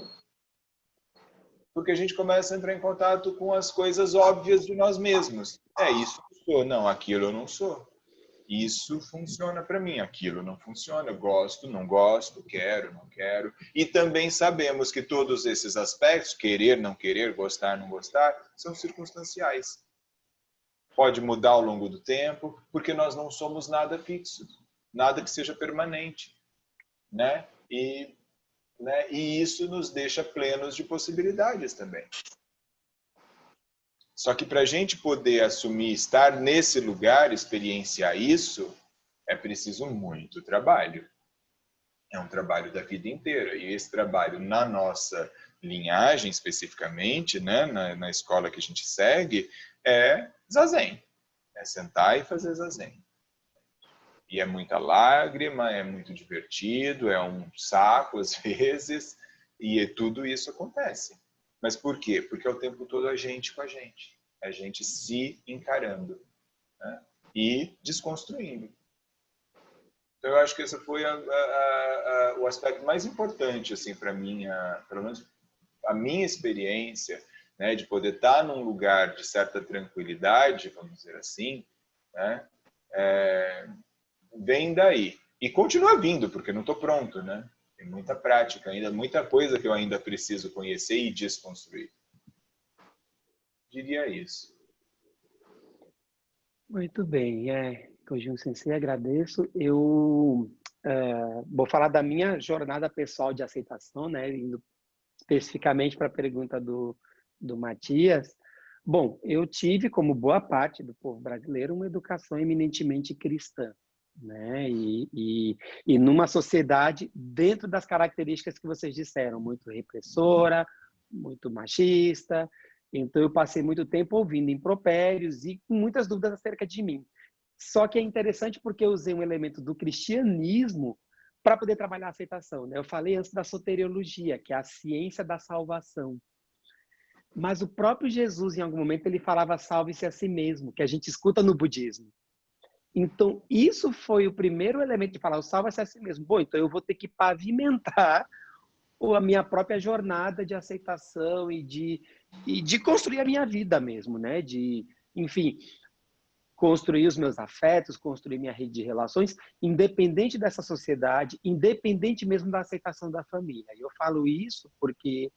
porque a gente começa a entrar em contato com as coisas óbvias de nós mesmos. É isso que eu sou, não, aquilo eu não sou. Isso funciona para mim, aquilo não funciona, eu gosto, não gosto, quero, não quero. E também sabemos que todos esses aspectos, querer, não querer, gostar, não gostar, são circunstanciais. Pode mudar ao longo do tempo, porque nós não somos nada fixo, nada que seja permanente, né? E isso nos deixa plenos de possibilidades também. Só que para a gente poder assumir, estar nesse lugar, experienciar isso, é preciso muito trabalho. É um trabalho da vida inteira. E esse trabalho, na nossa linhagem especificamente, né, na escola que a gente segue, é Zazen. É sentar e fazer Zazen. E é muita lágrima, é muito divertido, é um saco às vezes, e tudo isso acontece. Mas por quê? Porque é o tempo todo a gente com a gente se encarando, né? E desconstruindo. Então, eu acho que esse foi o aspecto mais importante, assim, para mim, pelo menos a minha experiência, né, de poder estar num lugar de certa tranquilidade, vamos dizer assim, né, vem daí. E continua vindo, porque não estou pronto, né? Tem muita prática ainda, muita coisa que eu ainda preciso conhecer e desconstruir. Diria isso. Muito bem, Kojun Sensei, agradeço. Eu vou falar da minha jornada pessoal de aceitação, né? Indo especificamente para a pergunta do Matias. Bom, eu tive, como boa parte do povo brasileiro, uma educação eminentemente cristã, né? E numa sociedade dentro das características que vocês disseram, muito repressora, muito machista. Então eu passei muito tempo ouvindo impropérios e com muitas dúvidas acerca de mim. Só que é interessante porque eu usei um elemento do cristianismo para poder trabalhar a aceitação, né? Eu falei antes da soteriologia, que é a ciência da salvação. Mas o próprio Jesus, em algum momento, ele falava salve-se a si mesmo, que a gente escuta no budismo. Então, isso foi o primeiro elemento de falar, salva-se a si mesmo. Bom, então eu vou ter que pavimentar a minha própria jornada de aceitação e de construir a minha vida mesmo, né? De, enfim, construir os meus afetos, construir minha rede de relações, independente dessa sociedade, independente mesmo da aceitação da família. E eu falo isso porque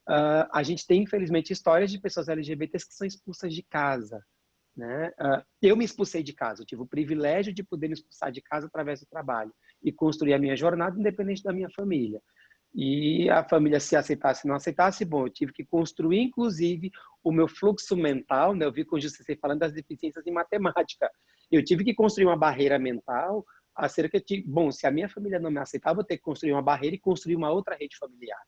a gente tem, infelizmente, histórias de pessoas LGBTs que são expulsas de casa, né? Eu me expulsei de casa, eu tive o privilégio de poder me expulsar de casa através do trabalho e construir a minha jornada independente da minha família. E a família se aceitasse, não aceitasse, bom, eu tive que construir, inclusive, o meu fluxo mental, né? Eu vi com você falando das deficiências em matemática. Eu tive que construir uma barreira mental acerca de, bom, se a minha família não me aceitar, eu vou ter que construir uma barreira e construir uma outra rede familiar,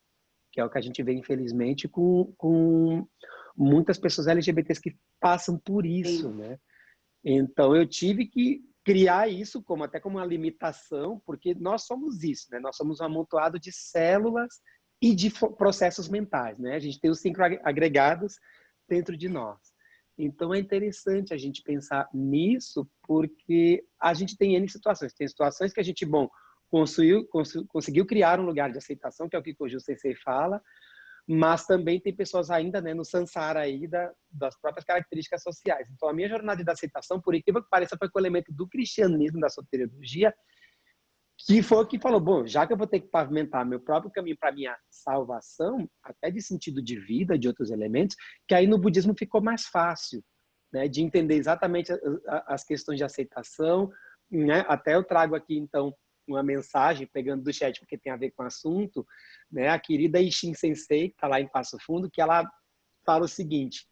que é o que a gente vê, infelizmente, com muitas pessoas LGBTs que passam por isso, né? Então, eu tive que criar isso até como uma limitação, porque nós somos isso, né? Nós somos um amontoado de células e de processos mentais, né? A gente tem os 5 agregados dentro de nós. Então, é interessante a gente pensar nisso, porque a gente tem N situações. Tem situações que a gente, bom, conseguiu criar um lugar de aceitação, que é o que o Gil Sensei fala, mas também tem pessoas ainda, né, no samsara aí das próprias características sociais. Então, a minha jornada de aceitação, por incrível que pareça, foi com o elemento do cristianismo, da soteriologia, que foi o que falou, bom, já que eu vou ter que pavimentar meu próprio caminho para minha salvação, até de sentido de vida, de outros elementos, que aí no budismo ficou mais fácil, né, de entender exatamente as questões de aceitação, né? Até eu trago aqui, então, uma mensagem, pegando do chat, porque tem a ver com o assunto, né? A querida Ishin Sensei, que está lá em Passo Fundo, que ela fala o seguinte: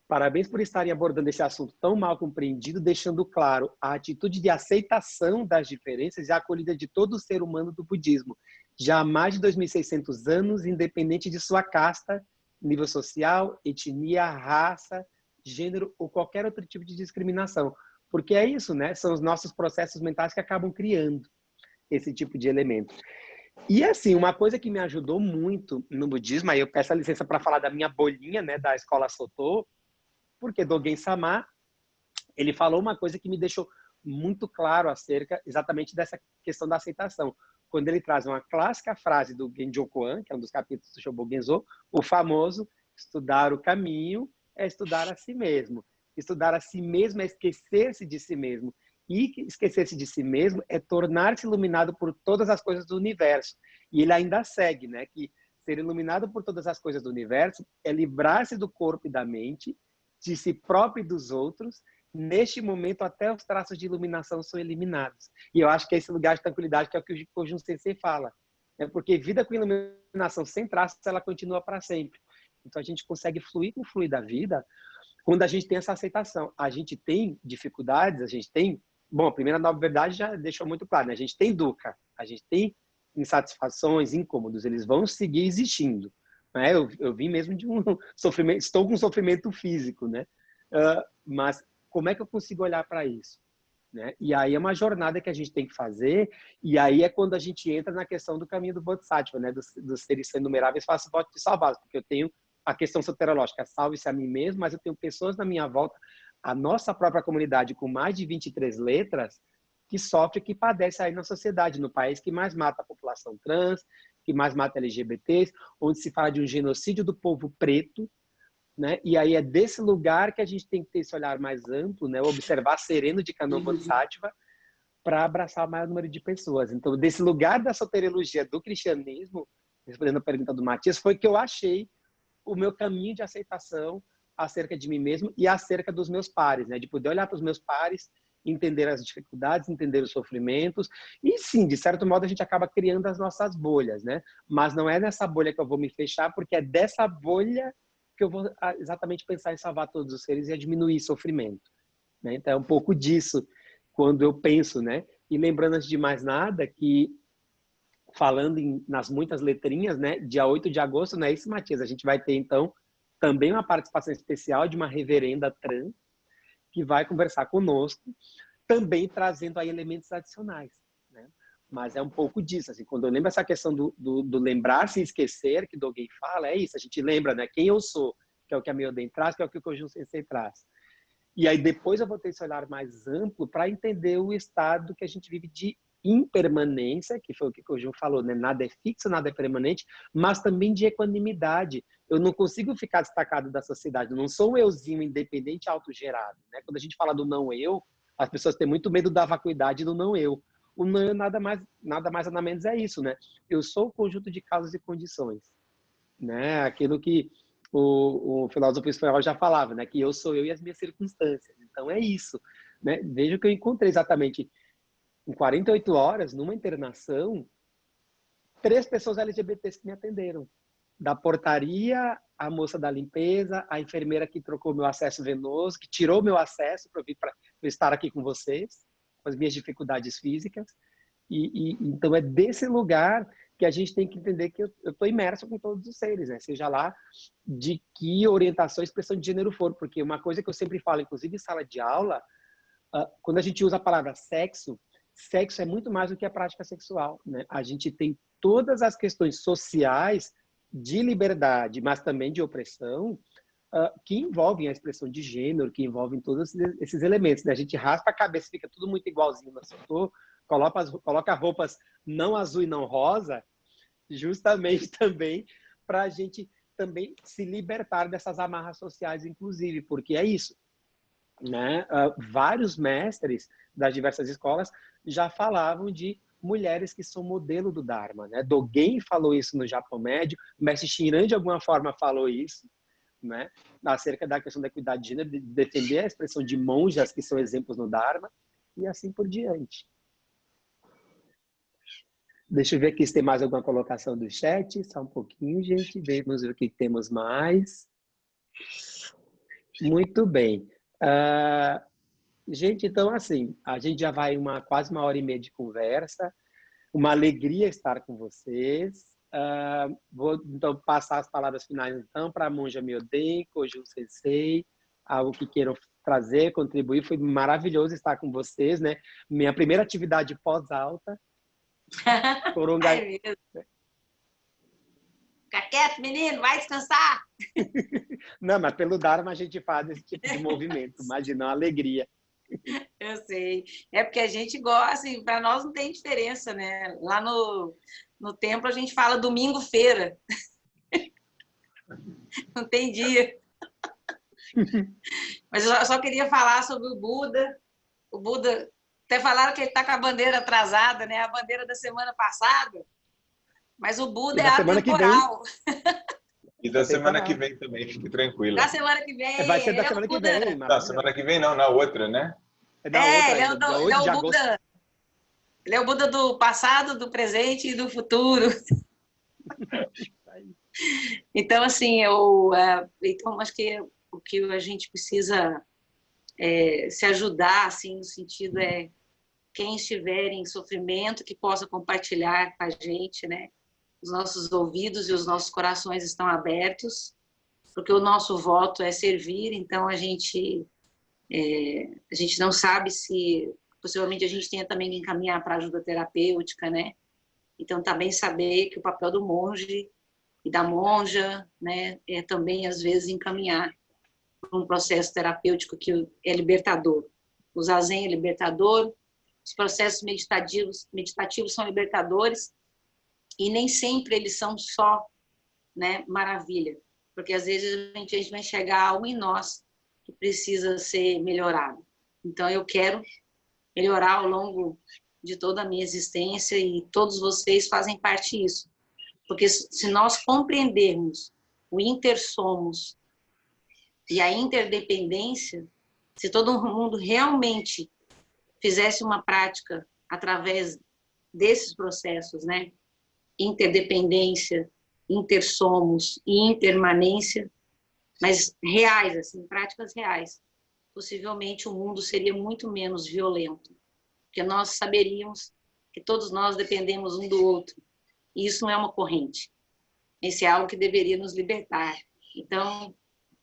parabéns por estarem abordando esse assunto tão mal compreendido, deixando claro a atitude de aceitação das diferenças e a acolhida de todo o ser humano do budismo, já há mais de 2.600 anos, independente de sua casta, nível social, etnia, raça, gênero ou qualquer outro tipo de discriminação. Porque é isso, né? São os nossos processos mentais que acabam criando esse tipo de elemento. E assim, uma coisa que me ajudou muito no budismo, aí eu peço a licença para falar da minha bolinha, né, da escola Soto, porque Dogen Sama, ele falou uma coisa que me deixou muito claro acerca exatamente dessa questão da aceitação. Quando ele traz uma clássica frase do Genjo Koan, que é um dos capítulos do Shobogen Zo, o famoso: estudar o caminho é estudar a si mesmo. Estudar a si mesmo é esquecer-se de si mesmo. E esquecer-se de si mesmo é tornar-se iluminado por todas as coisas do universo. E ele ainda segue, né, que ser iluminado por todas as coisas do universo é livrar-se do corpo e da mente, de si próprio e dos outros. Neste momento, até os traços de iluminação são eliminados. E eu acho que é esse lugar de tranquilidade que é o que o Kojun Sensei fala. É porque vida com iluminação sem traços, ela continua para sempre. Então, a gente consegue fluir com o fluir da vida quando a gente tem essa aceitação. A gente tem dificuldades, a gente tem... Bom, a primeira nova verdade já deixou muito claro, né? A gente tem dukkha, a gente tem insatisfações, incômodos, eles vão seguir existindo. Né? Eu vim mesmo de um sofrimento, estou com um sofrimento físico, né? Mas como é que eu consigo olhar para isso? Né? E aí é uma jornada que a gente tem que fazer, e aí é quando a gente entra na questão do caminho do Bodhisattva, né? Dos seres são inumeráveis, faço voto de salvá-los, porque eu tenho a questão soterológica, salve-se a mim mesmo, mas eu tenho pessoas na minha volta, a nossa própria comunidade com mais de 23 letras, que sofre, que padece aí na sociedade, no país que mais mata a população trans, que mais mata LGBTs, onde se fala de um genocídio do povo preto, né? E aí é desse lugar que a gente tem que ter esse olhar mais amplo, né? Observar sereno de Kannon Bodhisattva para abraçar o maior número de pessoas. Então, desse lugar da soteriologia do cristianismo, respondendo a pergunta do Matias, foi que eu achei o meu caminho de aceitação acerca de mim mesmo e acerca dos meus pares, né? De poder olhar para os meus pares, entender as dificuldades, entender os sofrimentos. E sim, de certo modo, a gente acaba criando as nossas bolhas, né? Mas não é nessa bolha que eu vou me fechar, porque é dessa bolha que eu vou exatamente pensar em salvar todos os seres e a diminuir sofrimento. Né? Então, é um pouco disso quando eu penso, né? E lembrando, antes de mais nada, que falando nas muitas letrinhas, né? Dia 8 de agosto, não é isso, Matias? A gente vai ter, então, também uma participação especial de uma reverenda trans que vai conversar conosco, também trazendo aí elementos adicionais, né? Mas é um pouco disso, assim, quando eu lembro essa questão do lembrar-se e esquecer, que Dogen fala, é isso, a gente lembra, né, quem eu sou, que é o que a Myoden traz, que é o que o Kojun Sensei traz. E aí depois eu vou ter esse olhar mais amplo para entender o estado que a gente vive de impermanência, que foi o que o Kojun falou, né, nada é fixo, nada é permanente, mas também de equanimidade. Eu não consigo ficar destacado da sociedade, eu não sou um euzinho independente autogerado, né? Quando a gente fala do não eu, as pessoas têm muito medo da vacuidade do não eu. O não eu nada mais nada menos é isso, né? Eu sou o conjunto de causas e condições, né? Aquilo que o filósofo espanhol já falava, né? Que eu sou eu e as minhas circunstâncias. Então é isso, né? Veja que eu encontrei exatamente em 48 horas, numa internação, 3 pessoas LGBTs que me atenderam. Da portaria, a moça da limpeza, a enfermeira que trocou meu acesso venoso, que tirou meu acesso para eu estar aqui com vocês, com as minhas dificuldades físicas. Então é desse lugar que a gente tem que entender que eu estou imerso com todos os seres, né? Seja lá de que orientação e expressão de gênero for, porque uma coisa que eu sempre falo, inclusive em sala de aula, quando a gente usa a palavra sexo, sexo é muito mais do que a prática sexual, né? A gente tem todas as questões sociais de liberdade, mas também de opressão, que envolvem a expressão de gênero, que envolvem todos esses elementos, né? A gente raspa a cabeça, fica tudo muito igualzinho no setor, coloca roupas não azul e não rosa, justamente também para a gente também se libertar dessas amarras sociais, inclusive, porque é isso, né? Vários mestres das diversas escolas já falavam de mulheres que são modelo do Dharma, né? Dogen falou isso no Japão Médio, o mestre Shinran de alguma forma falou isso, né? Acerca da questão da equidade de gênero, de defender a expressão de monjas que são exemplos no Dharma e assim por diante. Deixa eu ver aqui se tem mais alguma colocação do chat. Só um pouquinho, gente. Vamos ver o que temos mais. Muito bem. Gente, então, assim, a gente já vai quase 1h30 de conversa. Uma alegria estar com vocês. Vou, então, passar as palavras finais, então, para a Monja Myoden, Kojun Sensei, algo que queiram trazer, contribuir. Foi maravilhoso estar com vocês, né? Minha primeira atividade pós-alta. É mesmo. Fica quieto, menino, vai descansar. Não, mas pelo Dharma a gente faz esse tipo de movimento. Imagina, uma alegria. Eu sei. É porque a gente gosta, assim, para nós não tem diferença, né? Lá no templo a gente fala domingo-feira. Não tem dia. Mas eu só queria falar sobre o Buda. O Buda, até falaram que ele está com a bandeira atrasada, né? A bandeira da semana passada. Mas o Buda é atemporal. E da semana que vem também, fique tranquila. Da semana que vem. Vai ser da semana que vem. Da semana que vem não, na outra, né? Ele é o Buda. Ele é o Buda do passado, do presente e do futuro. Então, assim, então, acho que o que a gente precisa se ajudar, assim, no sentido quem estiver em sofrimento, que possa compartilhar com a gente, né? Os nossos ouvidos e os nossos corações estão abertos, porque o nosso voto é servir, então a gente não sabe se, possivelmente, a gente tenha também que encaminhar para ajuda terapêutica, né? Então, também saber que o papel do monge e da monja, né, é também, às vezes, encaminhar para um processo terapêutico que é libertador. O zazen é libertador, os processos meditativos são libertadores, e nem sempre eles são só, né, maravilha, porque às vezes a gente vai enxergar algo em nós que precisa ser melhorado. Então eu quero melhorar ao longo de toda a minha existência e todos vocês fazem parte disso, porque se nós compreendermos o intersomos e a interdependência, se todo mundo realmente fizesse uma prática através desses processos, né? Interdependência, intersomos e intermanência, mas reais, assim, práticas reais, possivelmente o mundo seria muito menos violento, porque nós saberíamos que todos nós dependemos um do outro, e isso não é uma corrente, esse é algo que deveria nos libertar. Então,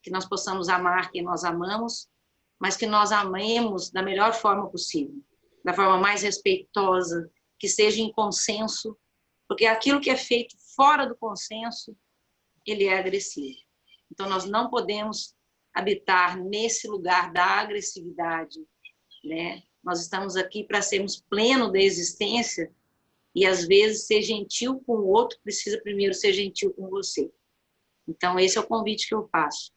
que nós possamos amar quem nós amamos, mas que nós amemos da melhor forma possível, da forma mais respeitosa, que seja em consenso, porque aquilo que é feito fora do consenso, ele é agressivo. Então, nós não podemos habitar nesse lugar da agressividade, né? Nós estamos aqui para sermos pleno da existência e, às vezes, ser gentil com o outro precisa primeiro ser gentil com você. Então, esse é o convite que eu faço,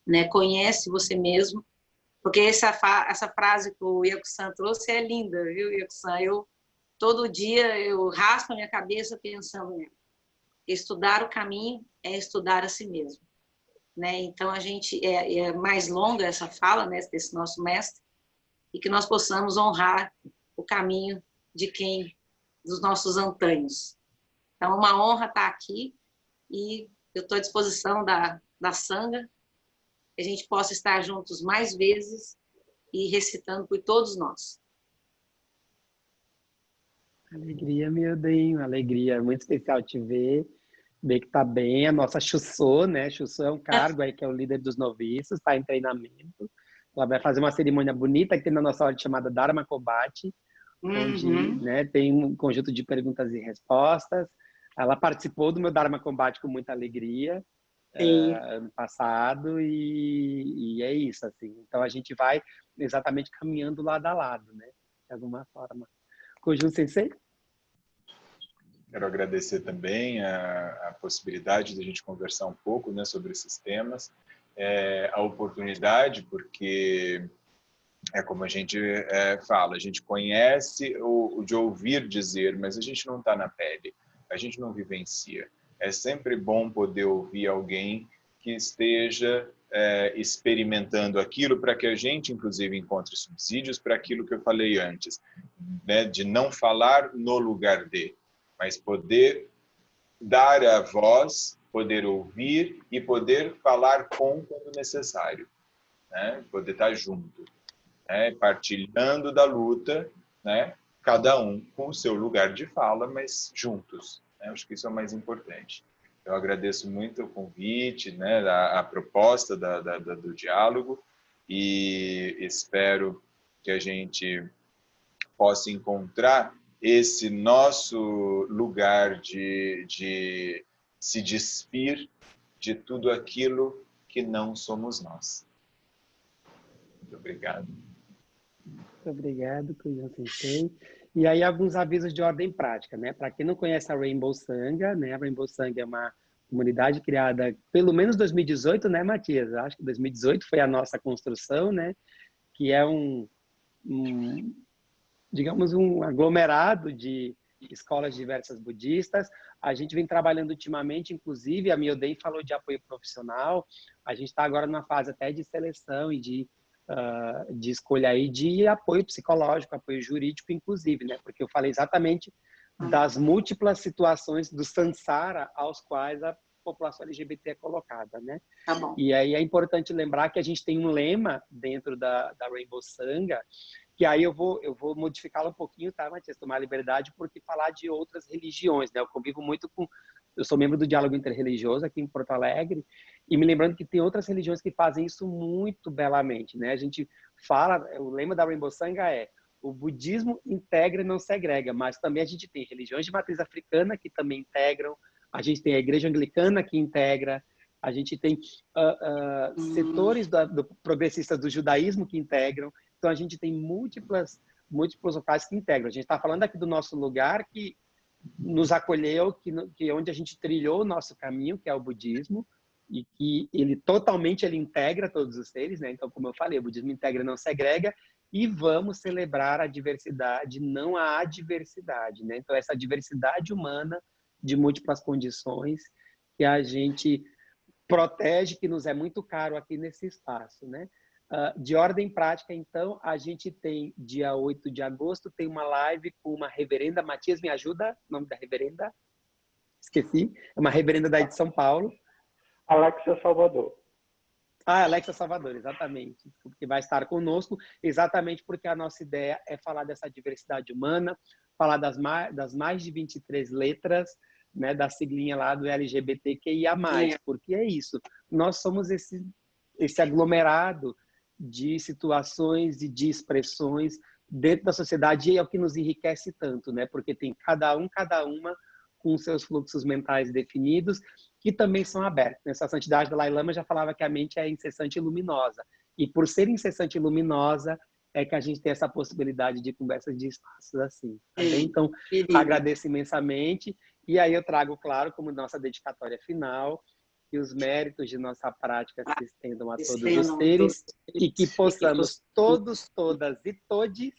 né? Conhece você mesmo, porque essa frase que o Yaku-san trouxe é linda, viu, Yaku-san? Todo dia eu raspo a minha cabeça pensando nela. Estudar o caminho é estudar a si mesmo, né? Então, a gente é mais longa essa fala, né, desse nosso mestre, e que nós possamos honrar o caminho dos nossos antanhos. Então, é uma honra estar aqui e eu estou à disposição da Sangha, que a gente possa estar juntos mais vezes e recitando por todos nós. Alegria, meu Deus, alegria. Muito especial te ver. Ver que tá bem. A nossa Chussô, né? Chussô é um cargo aí que é o líder dos noviços, está em treinamento. Ela vai fazer uma cerimônia bonita que tem na nossa ordem chamada Dharma Kombate, onde, né, tem um conjunto de perguntas e respostas. Ela participou do meu Dharma Kombate com muita alegria ano passado e é isso, assim. Então a gente vai exatamente caminhando lado a lado, né? De alguma forma. Kojun Sensei? Quero agradecer também a possibilidade de a gente conversar um pouco, né, sobre esses temas, a oportunidade, porque é como a gente fala, a gente conhece o de ouvir dizer, mas a gente não está na pele, a gente não vivencia. É sempre bom poder ouvir alguém que esteja experimentando aquilo para que a gente, inclusive, encontre subsídios para aquilo que eu falei antes, né, de não falar no lugar de, mas poder dar a voz, poder ouvir e poder falar com quando necessário, né? Poder estar junto, né? Partilhando da luta, né? Cada um com o seu lugar de fala, mas juntos, né? Acho que isso é o mais importante. Eu agradeço muito o convite, né? A proposta do diálogo e espero que a gente possa encontrar esse nosso lugar de se despir de tudo aquilo que não somos nós. Muito obrigado. Muito obrigado, Kojun Sensei. E aí alguns avisos de ordem prática, né? Para quem não conhece a Rainbow Sangha, né? A Rainbow Sangha é uma comunidade criada pelo menos 2018, né, Matias? Acho que 2018 foi a nossa construção, né? Que é digamos, um aglomerado de escolas diversas budistas. A gente vem trabalhando ultimamente, inclusive, a Myoden falou de apoio profissional. A gente está agora numa fase até de seleção e de escolha aí de apoio psicológico, apoio jurídico, inclusive, né? Porque eu falei exatamente das múltiplas situações do samsara aos quais a população LGBT é colocada, né? Tá bom. E aí é importante lembrar que a gente tem um lema dentro da Rainbow Sangha, que aí eu vou modificá-lo um pouquinho, tá, Matias? Tomar liberdade, porque falar de outras religiões, né? Eu convivo muito com... Eu sou membro do Diálogo Interreligioso aqui em Porto Alegre, e me lembrando que tem outras religiões que fazem isso muito belamente, né? A gente fala, o lema da Rainbow Sangha é: o budismo integra e não segrega, mas também a gente tem religiões de matriz africana que também integram, a gente tem a igreja anglicana que integra, a gente tem setores do progressistas do judaísmo que integram. Então, a gente tem múltiplos locais que integram. A gente está falando aqui do nosso lugar que nos acolheu, que onde a gente trilhou o nosso caminho, que é o budismo, e que ele totalmente integra todos os seres, né? Então, como eu falei, o budismo integra, não segrega, e vamos celebrar a diversidade, não a adversidade, né? Então, essa diversidade humana de múltiplas condições que a gente protege, que nos é muito caro aqui nesse espaço, né? De ordem prática, então, a gente tem, dia 8 de agosto, tem uma live com uma reverenda, Matias, me ajuda, o nome da reverenda? Esqueci, é uma reverenda daí de São Paulo. Alexia Salvador. Alexia Salvador, exatamente, que vai estar conosco, exatamente porque a nossa ideia é falar dessa diversidade humana, falar das mais de 23 letras, né, da siglinha lá do LGBTQIA+, porque é isso, nós somos esse aglomerado de situações e de expressões dentro da sociedade, e é o que nos enriquece tanto, né? Porque tem cada uma com seus fluxos mentais definidos, que também são abertos. Essa santidade do Dalai Lama já falava que a mente é incessante e luminosa, e por ser incessante e luminosa, é que a gente tem essa possibilidade de conversas de espaços assim. Tá bem? Então, agradeço imensamente, e aí eu trago, claro, como nossa dedicatória final, que os méritos de nossa prática se estendam a todos os seres e que possamos todos, todas e todes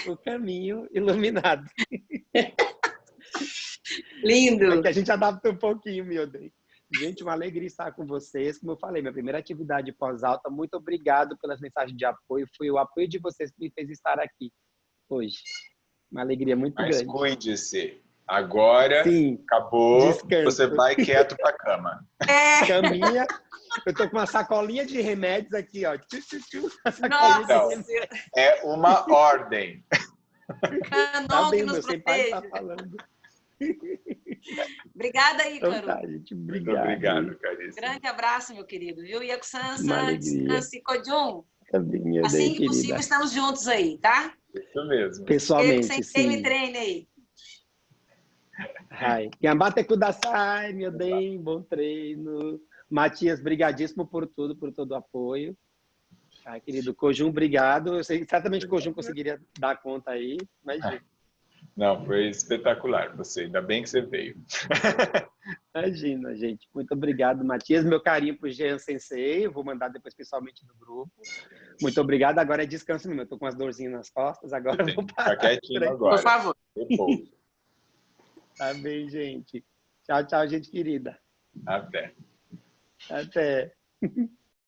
o caminho iluminado. Lindo! Aqui a gente adapta um pouquinho, meu Deus. Gente, uma alegria estar com vocês. Como eu falei, minha primeira atividade pós-alta, muito obrigado pelas mensagens de apoio. Foi o apoio de vocês que me fez estar aqui hoje. Uma alegria muito grande. Mas cuide-se. Agora, Sim, acabou, descanso. você vai quieto para a cama. Caminha. Eu tô com uma sacolinha de remédios aqui, ó. Uma sacolinha Nossa! de remédios. É uma ordem. Canon Tá que bem, nos meu senpai tá proteja. falando. Obrigada aí, Então Caru. tá, gente. Muito Obrigado. obrigado, caríssimo. Grande abraço, meu querido. Viu? Uma Yaku-san, alegria. descanse, Kojun. Também, meu Assim bem, que possível, querida. estamos juntos aí, tá? Isso mesmo. Pessoalmente, Sensei me sim. treine aí. Ai. Yamate kudasai, meu bem. Bom treino. Matias, brigadíssimo por tudo, por todo o apoio. Ai, querido Kojun, obrigado. Eu sei, certamente o Kojun conseguiria dar conta aí. Imagina. Não, foi espetacular você. Ainda bem que você veio. Imagina, gente. Muito obrigado, Matias. Meu carinho para o Jean Sensei. Eu vou mandar depois pessoalmente no grupo. Muito obrigado. Agora é descanso mesmo. Eu estou com as dorzinhas nas costas. Agora eu vou parar. Fica quietinho agora. Por favor. Repouso. Tá bem, gente. Tchau, tchau, gente querida. Até. Até.